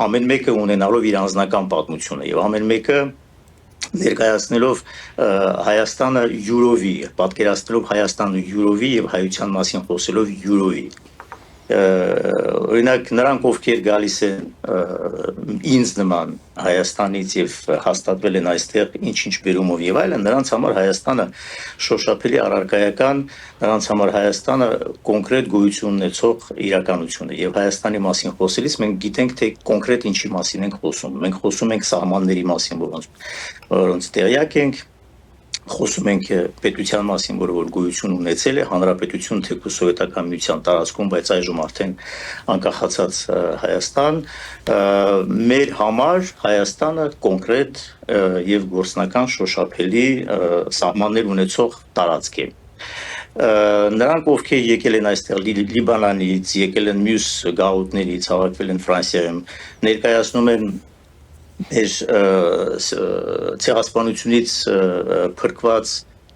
ամեն մեկը ունենալով իր անձնական պատմությունը եւ ամեն մեկը ներկայացնելով Հայաստանը յուրովի, պատկերացնելով Հայաստանը յուրովի եւ հայության մասին խոսելով յուրովի։ Օրինակ նրանք ովքեր գալիս են ինձ նման Հայաստանից եւ հաստատվել են այստեղ ինչ-ինչ բերումով եւ այլն, նրանց համար Հայաստանը շոշափելի առարկայական, նրանց համար Հայաստանը կոնկրետ գոյություն ունեցող իրականություն է եւ Հայաստանի մասին խոսելիս մենք գիտենք թե կոնկրետ ինչի մասին ենք խոսում։ Մենք խոսում ենք սահմանների մասին, որոնց տեղյակ ենք, խոսում ենք պետության մասին, որը որ գոյություն ունեցել է, հանրապետություն թեկուզ սովետական միության տարածքում, բայց այժմ արդեն անկախացած Հայաստան, մեր համար Հայաստանը կոնկրետ եւ գործնական շոշափելի սահմաններ ունեցող տարածք է։ Նրանք ովքեր եկել են այստեղ Լիբանանից, եկել են մյուս գաղութներից, հավաքվել են Ֆրանսիայում, ներկայացնում են մեր ցեղասպանությունից փրկված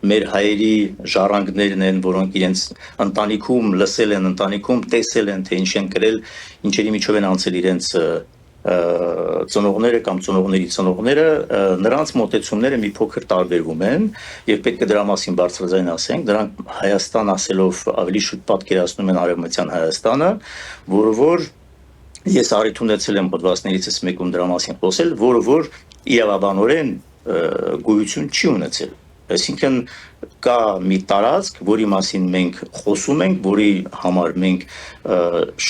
մեր հայերի ժառանգներն են, որոնք իրենց ընտանիքում լսել են, ընտանիքում տեսել են, թե ինչ են կրել, ինչերի միջով են անցել իրենց ծնողները կամ ծնողների ծնողները, նրանց մոտեցումները մի փոքր տարբերվում են եւ պետք է դրա մասին բարձրաձայն ասենք, դրանք Հայաստան ասելով ավելի շուտ պատկերացնում են արևմտյան Հայաստանը, որը որ ես առիթ ունեցել եմ հոդվածներիցս մեկում դրա մասին խոսել, որը որ իրավաբանորեն գոյություն չի ունեցել։ Այսինքն կա մի տարածք, որի մասին մենք խոսում ենք, որի համար մենք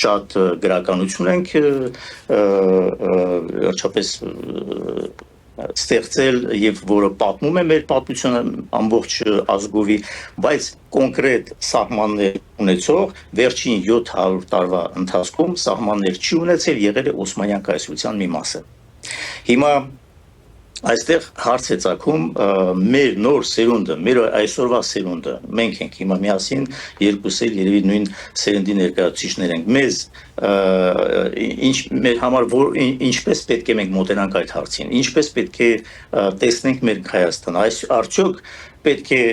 շատ գրականություն ենք վերջապես ստեղծել եւ որը պատմում է մեր պատմությունը ամբողջ ազգովի, բայց կոնկրետ սահմաններ ունեցող վերջին 700 տարվա ընթացքում սահմաններ չի ունեցել, եղել է Օսմանյան կայսրության մի մասը։ Հիմա այստեղ հարց է ծագում մեր նոր սերունդը, մեր այսօրվա սերունդը, մենք ենք հիմա միասին երկուս էլ երևի նույն սերնդի ներկայացուցիչներ ենք, մեզ մեր համար ինչպես պետք է մենք մոտենանք այդ հարցին, ինչպես պետք է տեսնենք մեր Հայաստանը, այս արդյոք պետք է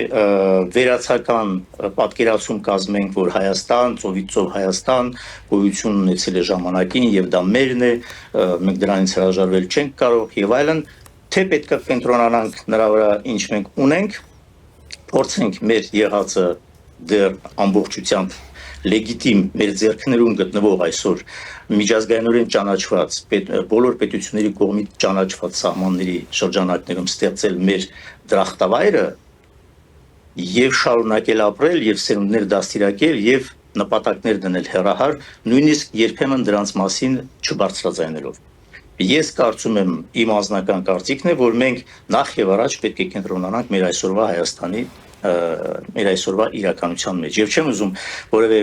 վերացական պատկերացում կազմենք, որ Հայաստան, ծովից ծով Հայաստան գոյություն ունեցել է ժամանակին եւ դա մերն է, մենք դրանից հրաժարվել չենք կարող եւ այլն, թե պետք է կենտրոնանանք նրա վրա, ինչ մենք ունենք, փորձենք մեր եղածը դեռ ամբողջությամբ լեգիտիմ մեր ձեռքներում գտնվող այսօր միջազգայինորեն ճանաչված բոլոր պետությունների կողմից ճանաչված սահմանների շրջանակներում ստեղծել մեր դրախտավայրը եւ շարունակել ապրել եւ սերունդներ դաստիարակել եւ նպատակներ դնել հեռահար, նույնիսկ երբեմն դրանց մասին չբարձրաձայնելով։ Ես կարծում եմ իմ անձնական կարծիքն է, որ մենք նախ եւ առաջ պետք է կենտրոնանանք մեր այսօրվա Հայաստանի, մեր այսօրվա իրականության մեջ։ Եվ չեմ ուզում որևէ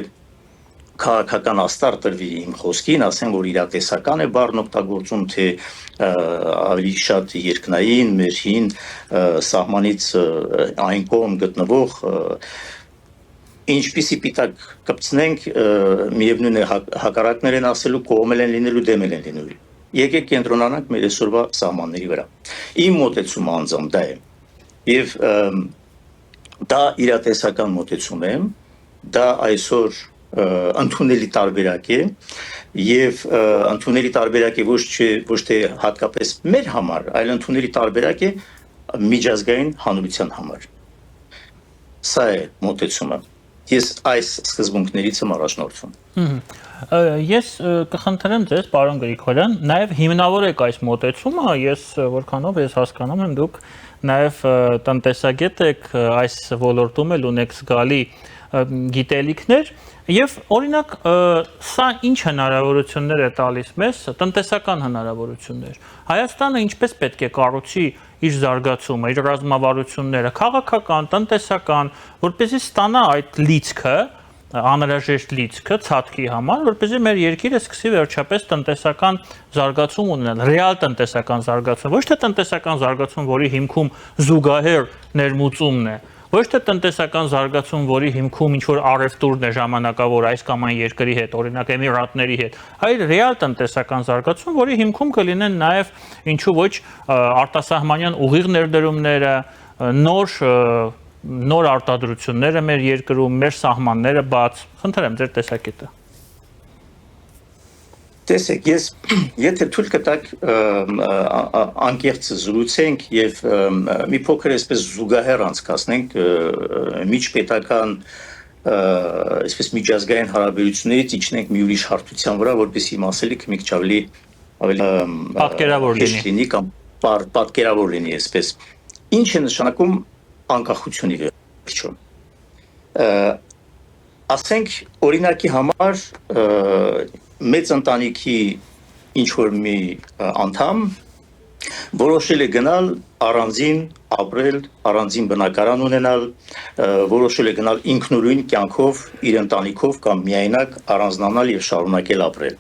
քաղաքական աստար տրվի իմ խոսքին, ասեմ, որ իրատեսական է բառն օգտագործում, թե ավելի շատ երկնային, մեր հին սահմանից այն կողմ գտնվող ինչպիսի պիտակ կպցնենք, միևնույն է հակառակներ են ասելու, կողմել են լինելու, դեմել են լինելու։ Եկեք կենտրոնանանք մեր այսօրվա սահմանների վրա։ Իմ մոտեցումը անձամբ դա է։ Եվ դա իրատեսական մոտեցում է, դա այսօր ընդունելի տարբերակ է եւ ընդունելի տարբերակ է ոչ թե հատկապես մեր համար, այլ ընդունելի տարբերակ է միջազգային հանրության համար։ Սա է մոտեցումը։ Ես այս սկզբունքներից եմ առաջնորդվում։ Ես կխնդրեմ ձեզ, պարոն Գրիգորյան, նաև հիմնավորեք այս մոտեցումը, որքանով ես հասկանում եմ, դուք նաև տնտեսագետ եք, այս ոլորտում էլ ունեք զգալի գիտելիքներ, եւ օրինակ սա ինչ հնարավորություններ է տալիս մեզ, տնտեսական հնարավորություններ։ Հայաստանը ինչպես պետք է կառուցի իր զարգացումը, իր ռազմավարությունները, քաղաքական, տնտեսական, որպեսզի ստանա այդ լիցքը, անհրաժեշտ լիցքը ցածկի համար, որպեսզի մեր երկիրը սկսի վերջապես տնտեսական զարգացում ունենալ, ռեալ տնտեսական զարգացում, ոչ թե տնտեսական զարգացում, որի հիմքում զուգահեռ ներմուծումն է, ոչ թե տնտեսական զարգացում, որի հիմքում ինչ-որ առևտուրն է ժամանակավոր այս կամ այն երկրի հետ, օրինակ Էմիրատների հետ, այլ ռեալ տնտեսական զարգացում, որի հիմքում կլինեն նաև ինչու ոչ արտասահմանյան ուղիղ ներդրումները, նոր արտադրությունները մեր երկրում, մեր սահմանները բաց։ Խնդրեմ ձեր տեսակետը։ Տեսեք, եթե թույլ կտակ անկեղծ զրուցենք եւ մի փոքր այսպես զուգահեռ անցկացնենք միջպետական այսպես միջազգային հարաբերություններից իջնենք մի ուրիշ հարթության վրա, որպեսզի մասելիք մի քիչ ավելի պատկերավոր լինի կամ պատկերավոր լինի այսպես։ Ինչ է նշանակում անկախությունի վերջում։ Ասենք օրինակի համար մեծ ընտանիքի ինչ-որ մի անդամ որոշել է գնալ առանձին ապրել, առանձին բնակարան ունենալ, որոշել է գնալ ինքնուրույն կյանքով, իր ընտանիքով կամ միայնակ առանձնանալ եւ շարունակել ապրել։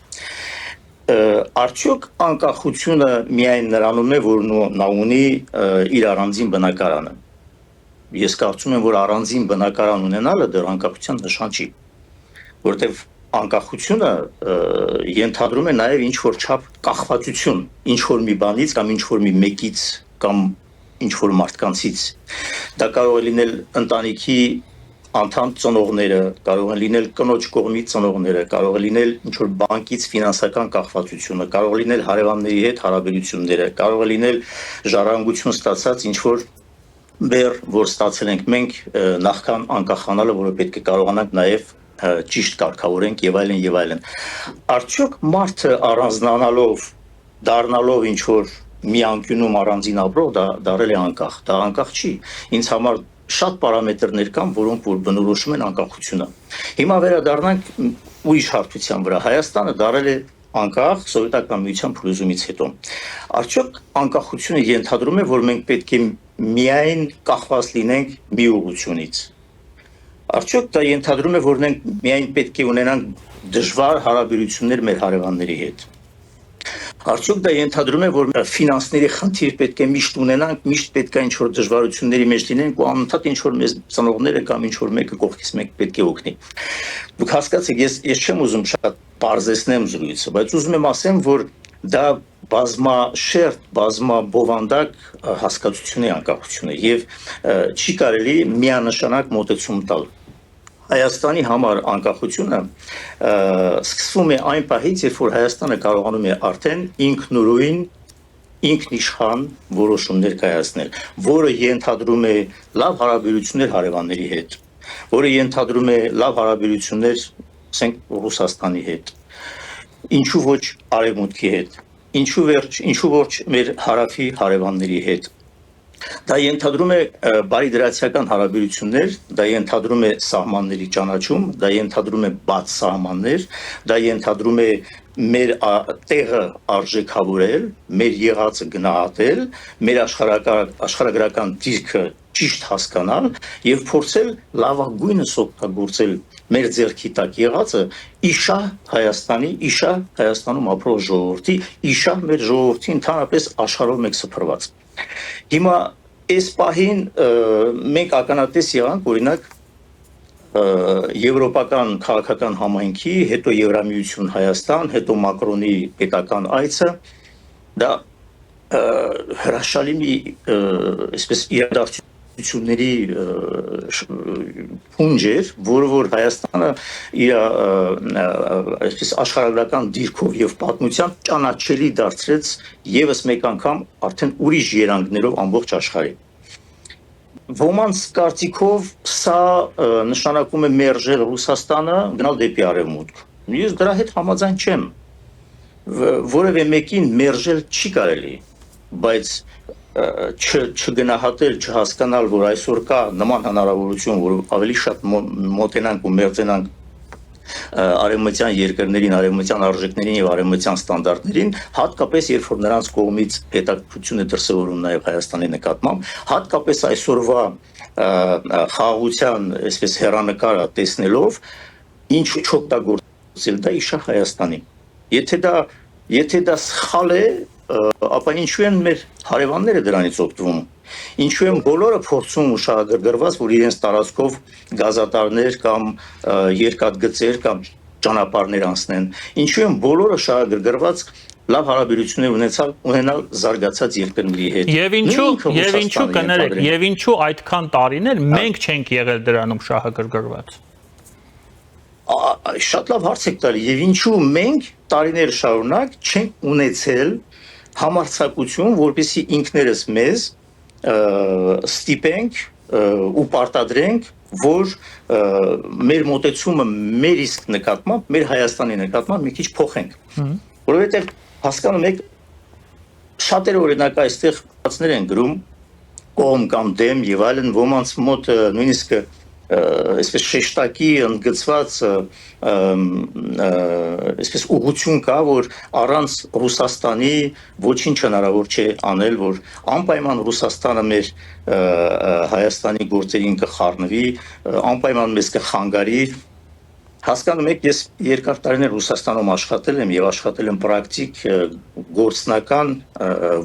Արդյոք անկախությունը միայն նրանում է, որ նա ունի իր առանձին բնակարանը։ Ես կարծում եմ, որ առանձին բնակարան ունենալը դեռ անկախության նշան չի, որտեղ անկախությունը ենթադրում է նաև ինչ-որ չափ կախվածություն, ինչ-որ մի բանից կամ ինչ-որ մի մեկից կամ ինչ-որ մարդկանցից։ Դա կարող է լինել ընտանիքի անդամ ծնողները, կարող են լինել կնոջ կողմից ծնողները, կարող է լինել ինչ-որ բանկից ֆինանսական կախվածությունը, կարող է լինել հարևանների հետ հարաբերությունները, կարող է լինել ժառանգություն ստացած ինչ-որ բեռ, որ ստացել ենք մենք նախքան անկախանալը, որը պետք է կարողանանք նաև ճիշտ կարգավորենք եւ այլն եւ այլն։ Արդյոք մարդը առանձնանալով, դառնալով ինչ որ մի անկյունում առանձին ապրող, դա դարել է անկախ։ Դա անկախ չի։ Ինձ համար շատ պարամետրներ կան, որոնք որ բնորոշում են անկախությունը։ Հիմա վերադառնանք ուրիշ հարթության վրա։ Հայաստանը դարել է անկախ սովետական միության փլուզումից հետո։ Արդյոք անկախությունը ենթադրում է, որ մենք պետք է միայն կախված լինենք մի ուղղությունից։ Արդյոք դա ենթադրում է, որ մենք միայն պետք է ունենանք դժվար հարաբերություններ մեր հարևանների հետ։ Արդյոք դա ենթադրում է, որ ֆինանսների խնդիր պետք է միշտ ունենանք, միշտ պետք է ինչ-որ դժվարությունների մեջ լինենք ու անընդհատ ինչ-որ մեզ ծնողները կամ ինչ-որ մեկը կողքից մեկ պետք է օգնի։ Դուք հասկացեք, ես չեմ ուզում շատ պարզեցնեմ զրույցը, բայց ուզում եմ ասեմ, որ դա բազմաշերտ, բազմաբովանդակ հասկացություն է անկախությունը եւ չի կարելի միանշանակ մոտեցում տալ։ Հայաստանի համար անկախությունը սկսվում է այն պահից, երբ որ Հայաստանը կարողանում է արդեն ինքնուրույն, ինքնիշխան որոշումներ կայացնել, որը ենթադրում է լավ հարաբերություններ հարևանների հետ, որը ենթադրում է լավ հարաբերություններ, ասենք, Ռուսաստանի հետ, ինչու ոչ Արևմուտքի հետ, ինչու ոչ մեր հարավի հարևանների հետ։ Դա ենթադրում է բարիդրացիական հարաբերություններ, դա ենթադրում է սահմանների ճանաչում, դա ենթադրում է բաց սահմաններ, դա ենթադրում է մեր տեղը արժեքավորել, մեր եղածը գնահատել, մեր աշխարհագրական դիրքը ճիշտ հասկանալ եւ փորձել լավագույնս օգտագործել մեր ձեռքի տակ եղածը իշա Հայաստանի, իշա Հայաստանում ապրող ժողովրդի, իշա մեր ժողովրդի ընդհանրապես աշխարհով մեկ սփռված։ Հիմա այս պահին մենք ականատես եղանք, օրինակ, եվրոպական քաղաքական համայնքի, հետո Եվրամիություն Հայաստան, հետո Մակրոնի պետական այցը, դա հրաշալի մի այսպես իրադարձությունների փունջ էր, որը որ Հայաստանը իր այսպես աշխարհագրական դիրքով եւ պատմությամբ ճանաչելի դարձրեց եւս մեկ անգամ արդեն ուրիշ երանգներով ամբողջ աշխարհին։ ոմանց կարծիքով սա նշանակում է մերժել Ռուսաստանը, գնալ դեպի արևմուտք։ Ես դրա հետ համաձայն չեմ։ Որևէ մեկին մերժել չի կարելի, բայց չգնահատել, չհասկանալ, որ այսօր կա նման հնարավորություն, որ ավելի շատ մոտենանք ու մերձենանք արևմտյան երկրներին, արևմտյան արժեքներին եւ արևմտյան ստանդարտներին, հատկապես երբ որ նրանց կողմից հետաքրքրություն է դրսևորվում նաեւ Հայաստանի նկատմամբ, հատկապես այսօրվա խաղաղության, այսպես հերանեկարը տեսնելով, ինչու չօգտագործել դա իշա Հայաստանի։ Եթե դա սխալ է, ապա ինչու են մեր հարևանները դրանից օգտվում։ Ինչու են բոլորը փորձում ուշադրված, որ իրենց տարածքով գազատարներ կամ երկաթգծեր կամ ճանապարհներ անցնեն։ Ինչու են բոլորը շահագրգռված լավ հարաբերություններ ունենալ զարգացած երկրների հետ։ Եվ ինչու այդքան տարիներ մենք չենք եղել դրանում շահագրգռված։ Շատ լավ հարց եք տալի, եւ ինչու մենք տարիներ շարունակ չենք ունեցել համարձակություն, որպեսզի ինքներս մեզ ստիպենք ու պարտադրենք, որ մեր մոտեցումը մեր իսկ նկատմամբ, մեր Հայաստանի նկատմամբ մի քիչ փոխենք։ Որովհետեւ հասկանում եք, շատերը օրինակ այստեղ բացներ են գրում կողմ կամ դեմ եւ այլն, ոմանց մոտ նույնիսկ այսպես շեշտակի ընդգծված այսպես ուղղություն կա, որ առանց Ռուսաստանի ոչինչ հնարավոր չէ անել, որ անպայման Ռուսաստանը մեր Հայաստանի գործերին կխառնվի, անպայման մեզ կխանգարի։ Հասկանում եք, ես երկար տարիներ Ռուսաստանում աշխատել եմ եւ աշխատել եմ պրակտիկ գործնական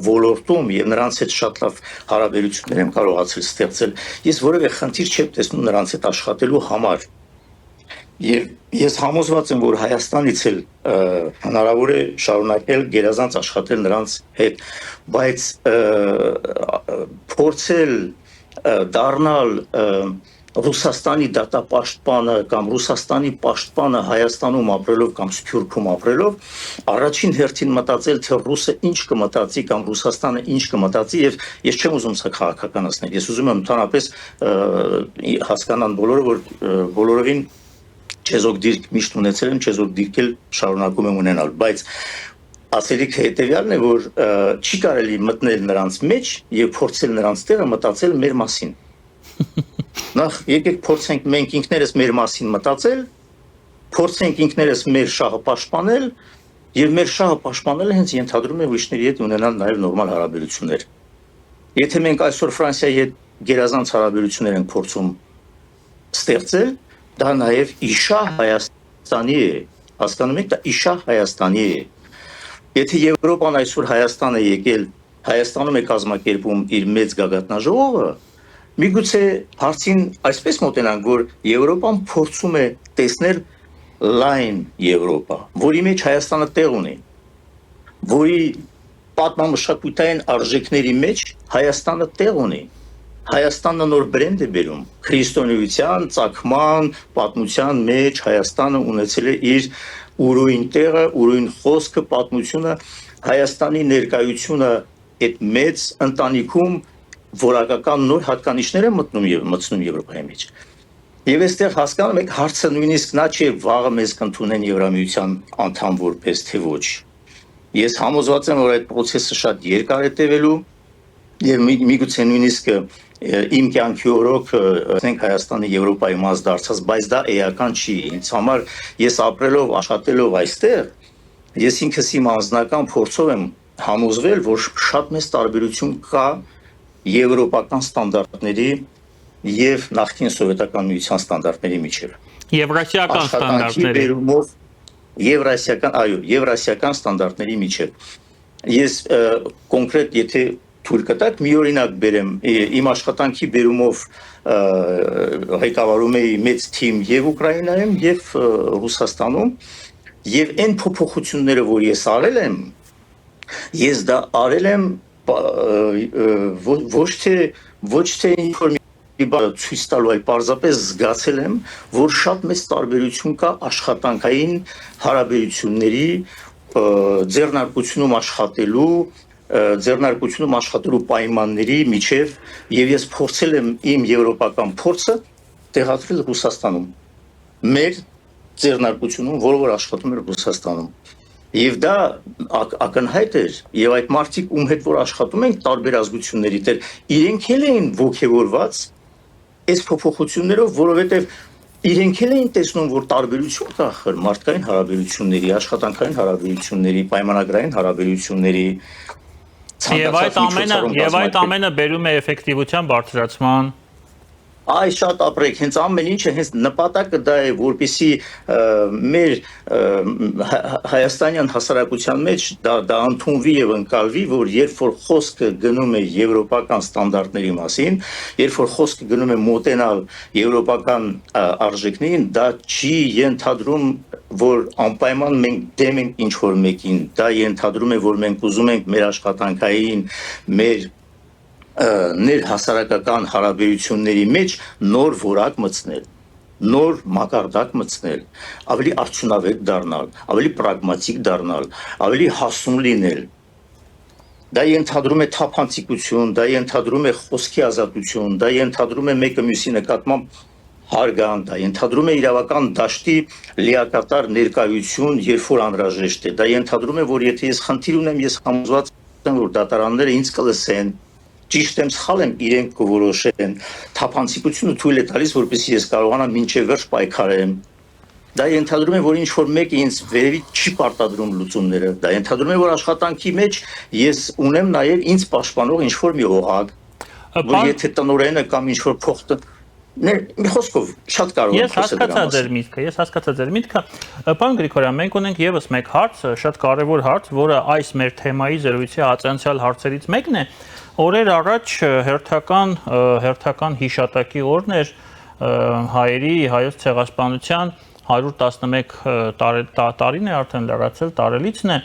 ոլորտում եւ նրանց հետ շատ լավ հարաբերություններ եմ կարողացել ստեղծել։ Ես որևէ խնդիր չեմ տեսնում նրանց հետ աշխատելու համար։ Եվ ես համոզված եմ, որ Հայաստանից էլ հնարավոր է շարունակել գերազանց աշխատել նրանց հետ, բայց փորձել դառնալ Ռուսաստանի դատապաշտպանը կամ Ռուսաստանի պաշտպանը Հայաստանում ապրելով կամ Սփյուռքում ապրելով, առաջին հերթին մտածել, թե ռուսը ինչ կմտածի կամ Ռուսաստանը ինչ կմտածի, եւ ես չեմ ուզում սա քաղաքականացնել։ Ես ուզում եմ ընդհանրապես հասկանան բոլորը, որ բոլորովին չեզոք դիրք միշտ ունեցել եմ, չեզոք դիրք էլ շարունակում եմ ունենալ, բայց ասելիքը հետեւյալն է, որ չի կարելի մտնել նրանց մեջ եւ փորձել նրանց տեղը մտածել մեր մասին։ Նախ եկեք փորձենք մենք ինքներս մեր մասին մտածել, փորձենք ինքներս մեր շահը պաշտպանել եւ մեր շահը պաշտպանելը հենց ենթադրում է ուրիշների հետ ունենալ նաեւ նորմալ հարաբերություններ։ Եթե մենք այսօր Ֆրանսիայի հետ գերազանց հարաբերություններ ենք փորձում ստեղծել, դա նաեւ իշա Հայաստանի է, հասկանում եք, դա իշա Հայաստանի է։ Եթե Եվրոպան այսօր Հայաստան է եկել, Հայաստանում է կազմակերպում իր մեծ գագաթնաժողովը, միգուցե հարցին այսպես մոտենանք, որ Եվրոպան փորձում է տեսնել լայն Եվրոպա, որի մեջ Հայաստանը տեղ ունի, որի պատմամշակութային արժեքների մեջ Հայաստանը տեղ ունի, Հայաստանը նոր բրենդ է բերում, քրիստոնեության, ծագման, պատմության մեջ Հայաստանը ունեցել է իր ուրույն տեղը, ուրույն խոսքը, պատմությունը, Հայաստանի ներկայությունը այդ մեծ ընտանիքում որակական նոր հատկանիշներ են մտնում Եվրոպայի մեջ։ Եվ այստեղ հասկանում եք, հարցը նույնիսկ նա չէ վաղը մեզ կընդունեն Եվրամիության անդամ որպես թե ոչ։ Ես համոզված եմ, որ այդ process-ը շատ երկար է տևելու եւ միգուցե նույնիսկ իմ կյանքի օրոք ասենք Հայաստանը Եվրոպայի մաս դարձած, բայց դա էական չի։ Ինձ համար ես ապրելով, աշխատելով այստեղ, ես ինքս իմ անձնական փորձով եմ համոզվել, որ շատ մեծ տարբերություն կա եվրոպական ստանդարտների եւ նախկին սովետական միության ստանդարտների միջեւ։ Եվրասիական ստանդարտների։ Եվրասիական ստանդարտների միջեւ։ Ես կոնկրետ եթե թույլ կտակ մի օրինակ բերեմ, իմ աշխատանքի բերումով ղեկավարում էի մեծ թիմ եւ Ուկրաինայում եւ Ռուսաստանում եւ այն փոփոխությունները, որ ես արել եմ, ես դա արել եմ ոչ թե ինչ-որ մի բան ցույց տալու, այլ պարզապես զգացել եմ, որ շատ մեծ տարբերություն կա աշխատանքային հարաբերությունների, ձեռնարկությունում աշխատելու, ձեռնարկությունում աշխատելու պայմանների միջև եւ ես փորձել եմ իմ եվրոպական փորձը տեղադրել Ռուսաստանում մեր ձեռնարկությունում, որը աշխատում էր Ռուսաստանում եւ դա ակնհայտ էր եւ այդ մարդիկ ում հետ որ աշխատում են տարբեր ազգությունների դեր իրենք էլ էին ողջևորված այս փոփոխություններով, որովհետեւ իրենք էլ էին տեսնում, որ տարբերություն կա խր մարդկային հարաբերությունների, աշխատանքային հարաբերությունների, պայմանագրային հարաբերությունների Եվ այդ ամենը բերում է էֆեկտիվության բարձրացման Այ շատ ապրեք, հենց ամեն ինչը հենց նպատակը դա է, որպեսզի մեր հայաստանյան հասարակության մեջ դա ընդունվի եւ ընկալվի, որ երբ որ խոսքը գնում է եվրոպական ստանդարտների մասին, երբ որ խոսքը գնում է մոտենալ եվրոպական արժեքներին, դա չի ենթադրում, որ անպայման մենք դեմ ենք ինչ որ մեկին, դա ենթադրում է, որ մենք ուզում ենք մեր աշխատանքային, մեր ներհասարակական հարաբերությունների մեջ նոր որակ մտցնել, նոր մակարդակ մտցնել, ավելի արդյունավետ դառնալ, ավելի պրագմատիկ դառնալ, ավելի հասուն լինել։ Դա ենթադրում է թափանցիկություն, դա ենթադրում է խոսքի ազատություն, դա ենթադրում է մեկը մյուսի նկատմամբ հարգան, դա ենթադրում է իրավական դաշտի լիակատար ներկայություն, երբ որ անհրաժեշտ է։ Դա ենթադրում է, որ եթե ես խնդիր ունեմ, ես համոզված եմ, որ դատարանները ինձ կլսեն Ճիշտ եմ, սխալ եմ, իրենք կորոշեն, թափանցիկությունը թույլ է տալիս, որպեսզի ես կարողանամ մինչև վերջ պայքարեմ։ Դա ենթադրում է, որ ինչ որ մեկը ինձ վերևից չի պարտադրում լուծումները։ Դա ենթադրում է, որ աշխատանքի մեջ ես ունեմ նաև ինձ պաշտպանող ինչ որ մի օղակ, որ եթե տնօրենը կամ ինչ որ փոխ մի խոսքով շատ կարող եմ խոսել դրա մասին։ Ես հասկացա ձեր միտքը։ Պարոն Գրիգորյան, մենք ունենք եւս մեկ հարց, շատ կարեւոր հարց, որը այս մեր թեմայի զրույցի ացանցիալ հարցերից մեկն է։ Օրեր առաջ հերթական հիշատակի օրն էր հայերի հայոց ցեղասպանության 111 տարին է արդեն լրացել տարելիցն է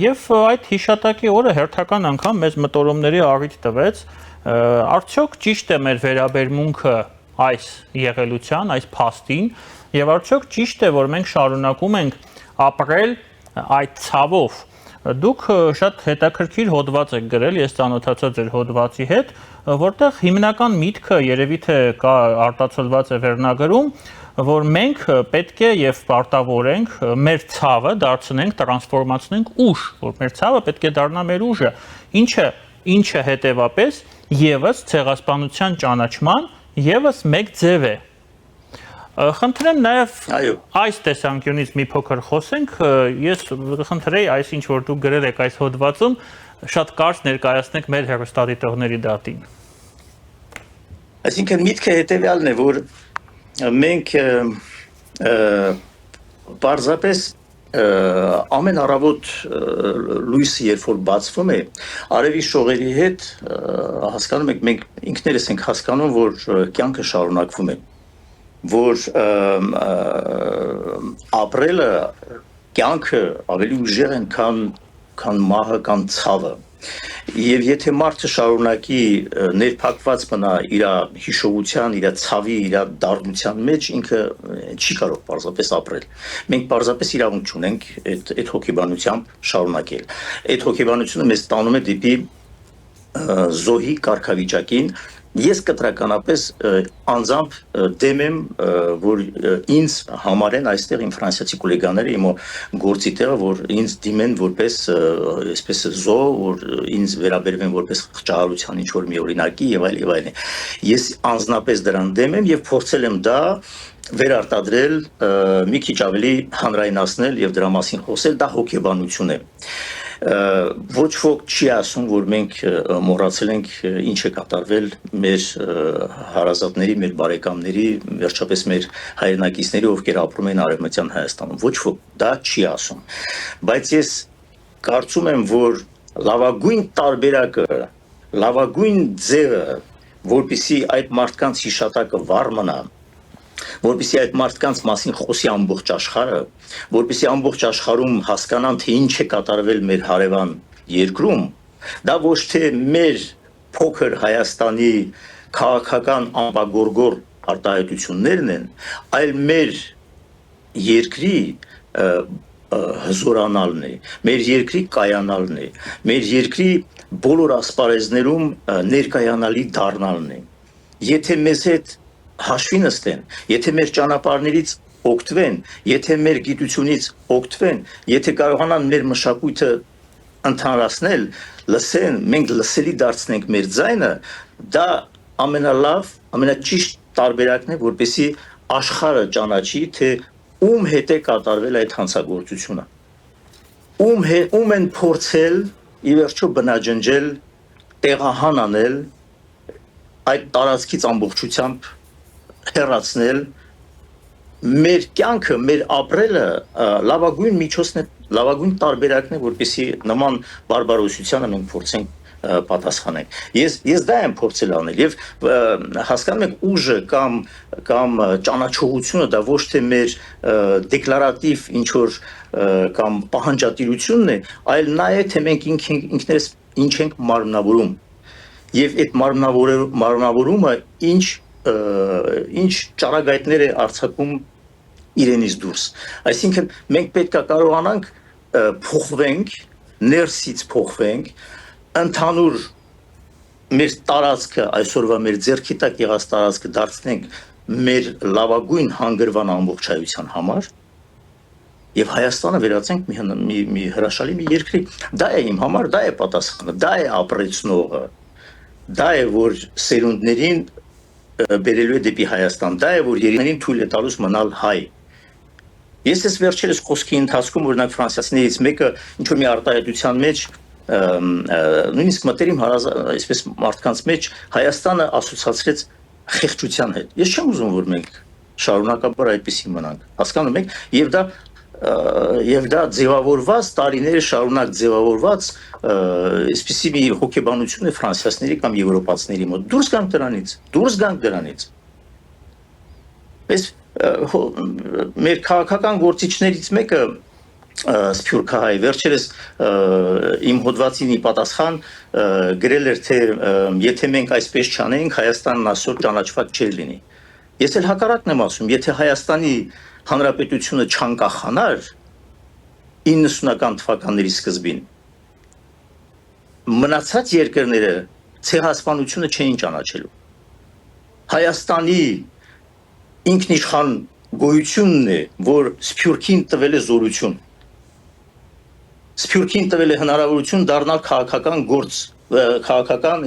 եւ այդ հիշատակի օրը հերթական անգամ մեզ մտորումների առիթ տվեց արդյոք ճիշտ է մեր վերաբերմունքը այս եղելության, այս փաստին եւ արդյոք ճիշտ է որ մենք շարունակում ենք ապրել այդ ցավով Դուք շատ հետաքրքիր հոդված եք գրել, ես ծանոթացա ձեր հոդվածի հետ, որտեղ հիմնական միտքը երևի թե կա արտացոլված է վերնագրում, որ մենք պետք է եւ պարտավոր ենք մեր ցավը դարձնենք, տրանսֆորմացնենք ուժ, որ մեր ցավը պետք է դառնա մեր ուժը, ինչը հետեւապես եւս ցեղասպանության ճանաչման եւս մեկ ձև է։ Խնդրեմ նաև այս տեսանկյունից մի փոքր խոսենք, ես խնդրեի այս ինչ որ դուք գրել եք այս հոդվածում շատ կարճ ներկայացնեք մեր հեռուստադիտողների դատին։ Այսինքն միտքը հետևյալն է, որ մենք պարզապես ամեն առավոտ լույսը երբ որ բացվում է, արևի շողերի հետ հասկանում ենք, մենք ինքներս ենք հասկանում, որ կյանքը շարունակվում է որ ապրելը կյանքը ավելի ուժեղ են քան մահը կամ ցավը եւ եթե մարդը շարունակի ներփակված մնա իր հիշողության, իր ցավի, իր դառնության մեջ ինքը չի կարող պարզապես ապրել մենք պարզապես իրավունք չունենք այդ հոգեբանությամբ շարունակել այդ հոգեբանությունը մեզ տանում է դեպի զոհի կարգավիճակին Ես կտրականապես անձամբ դեմ եմ, որ ինձ համարեն այստեղ իմ ֆրանսիացի կոլեգաները, իմ գործի տեղը, որ ինձ դիմեն որպես այսպես զոհ, որ ինձ վերաբերվեն որպես խղճահարության ինչ-որ մի օրինակի եւ այլն։ Ես անձնապես դրան դեմ եմ եւ փորձել եմ դա վերարտադրել, մի քիչ ավելի հանրայնացնել եւ դրա մասին խոսել, դա հոգեբանություն է։ Ոչ ոք չի ասում, որ մենք մոռացել ենք ինչ է կատարվել մեր հարազատների, մեր բարեկամների, վերջապես մեր հայրենակիցների, ովքեր ապրում են Արևմտյան Հայաստանում։ Ոչ ոք դա չի ասում։ Բայց ես կարծում եմ, որ լավագույն տարբերակը, լավագույն ձևը, որպեսզի այդ մարդկանց հիշատակը վառ մնա, որպեսզի այդ մարդկանց մասին խոսի ամբողջ աշխարհը, որպեսզի ամբողջ աշխարհում հասկանան, թե ինչ է կատարվել մեր հարևան երկրում, դա ոչ թե մեր փոքր Հայաստանի քաղաքական ամբագորգոր արտահայտություններն են, այլ մեր երկրի զորանալն է, մեր երկրի կայանալն է, մեր երկրի բոլոր ասպարեզներում ներկայանալի դառնալն է։ Եթե մեզ հետ հաշվի նստեն, եթե մեր ճանապարհներից օգտվեն, եթե մեր գիտությունից օգտվեն, եթե կարողանան մեր մշակույթը ընդհանրացնել, լսեն, մենք լսելի դարձնենք մեր ձայնը, դա ամենալավ, ամենաճիշտ տարբերակն է, որպեսզի աշխարհը ճանաչի, թե ում հետ է կատարվել այդ հանցագործությունը։ Ում են փորձել ի վերջո բնաջնջել, տեղահան անել, այդ տարածքից ամբողջությամբ հեռացնել մեր կյանքը, մեր ապրելը լավագույն միջոցն է, լավագույն տարբերակն է, որպեսզի նման բարբարոսությանը մենք փորձենք պատասխանենք։ Ես դա եմ փորձել անել եւ հասկանում եք ուժը կամ ճանաչողությունը դա ոչ թե մեր դեկլարատիվ ինչ որ կամ պահանջատիրությունն է, այլ նա է թե մենք ինքներս ինչ ենք մարմնավորում եւ այդ մարմնավորումը ինչ ճառագայթներ է արձակում իրենից դուրս։ Այսինքն մենք պետք է կարողանանք փոխվենք, ներսից փոխվենք, ընդհանուր մեր տարածքը, այսօրվա մեր ձեռքի տակ եղած տարածքը դարձնենք մեր լավագույն հանգրվան ամբողջայության համար եւ Հայաստանը վերածենք մի հրաշալի մի երկրի։ Դա է իմ համար, դա է պատասխանը, դա է ապրեցնողը, դա է որ սերունդներին բերելու է դեպի Հայաստան, դա է որ երեխաներին թույլ է տալուս մնալ հայ։ Ես ես վերջերս խոսքի ընթացքում օրինակ ֆրանսիացիներից մեկը ինչ որ մի արտահայտության մեջ նույնիսկ մտերիմ այսպես մարդկանց մեջ Հայաստանը ասոցացրեց խեղճության հետ։ Ես չեմ ուզում որ մենք շարունակաբար այդպեսի մնանք։ Հասկանում եք, եւ դա ձևավորված տարիները շարունակ ձևավորված այսպեսի մի հոգեբանություն է ֆրանսիացիների կամ եվրոպացիների մոտ։ Դուրս գանք դրանից։ Այս մեր քաղաքական գործիչներից մեկը Սփյուռքահայ վերջերս իմ հոդվածին ի պատասխան գրել էր թե եթե մենք այսպես չանենք Հայաստանն այսօր ճանաչված չէր լինի։ Ես էլ հակառակն եմ ասում, եթե Հայաստանի Հանրապետությունը չանկախանար 90-ական թվականների սկզբին մնացած երկրները ցեղասպանությունը չէին ճանաչելու։ Հայաստանի ինքնիշխան գոյությունն է, որ Սփյուռքին տվել է զորություն։ Սփյուռքին տվել է հնարավորություն դառնալ քաղաքական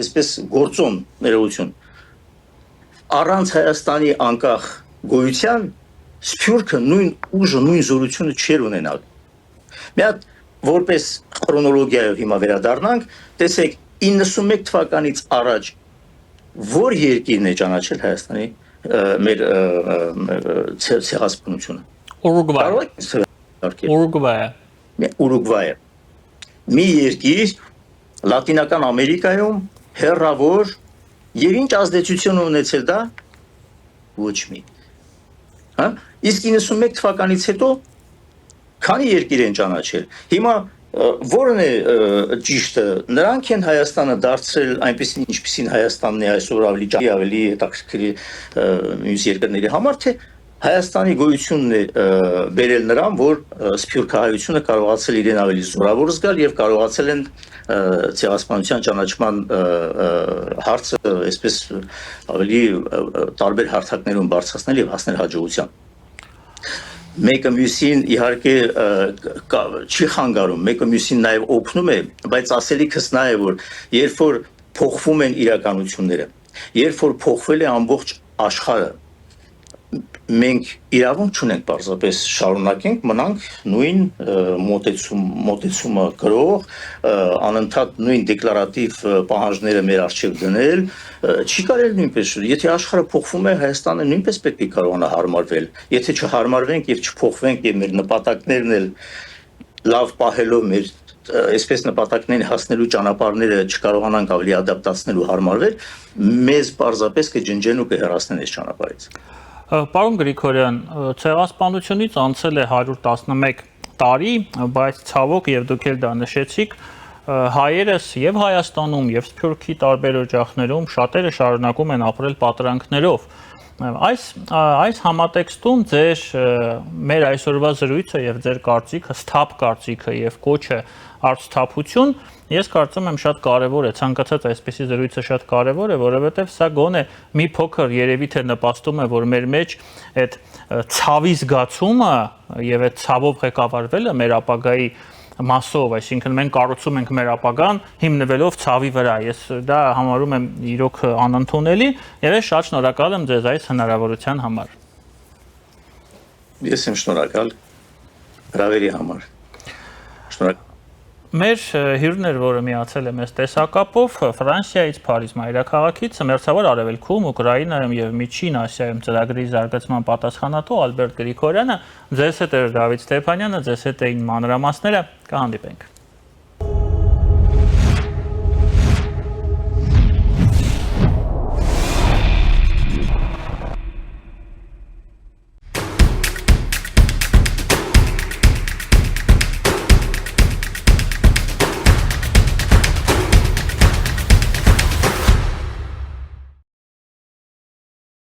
այսպես գործոն ներողություն։ Առանց Հայաստանի անկախ գոյության Սփյուռքը նույն ուժը, նույն զորությունը չէր ունենալ։ Մի հատ որպես քրոնոլոգիայով հիմա վերադառնանք, տեսեք 91 թվականից առաջ որ երկիրն է ճանաչել Հայաստանի մեր ցեղասպանությունը։ Ուրուգվայը։ Մի երկիր Լատինական Ամերիկայում հեռավոր եւ ինչ ազդեցություն ունեցել դա ոչ մի։ Հա? Իսկ 91 թվականից հետո քանի երկիր են ճանաչել։ Հիմա որն է ճիշտը, նրանք են Հայաստանը դարձրել այնպեսին ինչպեսին Հայաստանն է այսօր ավելի հետաքրքիր մյուս երկրների համար, թե Հայաստանի գոյությունն է բերել նրան, որ սփյուռքահայությունը կարողացել իրեն ավելի զորավոր զգալ եւ կարողացել են ցեղասպանության ճանաչման հարցը այսպես ավելի տարբեր հարթակներում բարձրացնել եւ հասնել հաջողության։ Մեկը մյուսին իհարկե չի խանգարում, մեկը մյուսին նաև օգնում է, բայց ասելիքս նա է, որ երբ որ փոխվում են իրականությունները, երբ որ փոխվել է ամբողջ աշխարհը, մենք իրավունք չունենք պարզապես շարունակենք մնանք նույն մոտեցումը գրող, անընդհատ նույն դեկլարատիվ պահանջները մեր առջև դնել, չի կարելի նույնպես, եթե աշխարհը փոխվում է, Հայաստանը նույնպես պետք է կարողանա հարմարվել, եթե չհարմարվենք եւ չփոխվենք եւ մեր նպատակներն էլ լավ պահելով մեր այսպես նպատակներին հասնելու ճանապարհները չկարողանանք ավելի ադապտացնել ու հարմարվել, մեզ պարզապես կջնջեն ու կհեռացնեն այս ճանապարհից։ Պարոն Գրիգորյան, ցեղասպանությունից անցել է 111 տարի, բայց ցավոք եւ դուք էլ դա նշեցիք, հայերս եւ Հայաստանում եւ Սփյուռքի տարբեր օջախներում շատերը շարունակում են ապրել պատրանքներով։ Այս համատեքստում ձեր մեր այսօրվա զրույցը եւ ձեր կարծիքը, սթափ կարծիքը եւ կոչը արծթափություն, ես կարծում եմ շատ կարեւոր է, ցանկացած այսպիսի զրույցը շատ կարեւոր է, որովհետեւ սա գոնե մի փոքր երևի թե նպաստում է, որ մեր մեջ այդ ցավի զգացումը եւ այդ ցավով ղեկավարվելը մեր ապագայի մասով, այսինքն մենք կառուցում ենք մեր ապագան հիմնվելով ցավի վրա։ Ես դա համարում եմ իրոք անընդունելի եւ ես շատ շնորհակալ եմ ձեզ այս հնարավորության համար։ Ես եմ շնորհակալ հրավերի համար։ Շնորհակալ։ Մեր հյուրն էր, որը միացել է մեզ տեսակապով Ֆրանսիայից, Փարիզ մայրաքաղաքից, Մերձավոր Արևելքում, Ուկրաինայում եւ Միջին Ասիայում ծրագրի զարգացման պատասխանատու Ալբերտ Գրիգորյանը, ձեզ հետ էր Դավիթ Ստեփանյանը, ձեզ հետ էին մանրամասները, կհանդիպենք։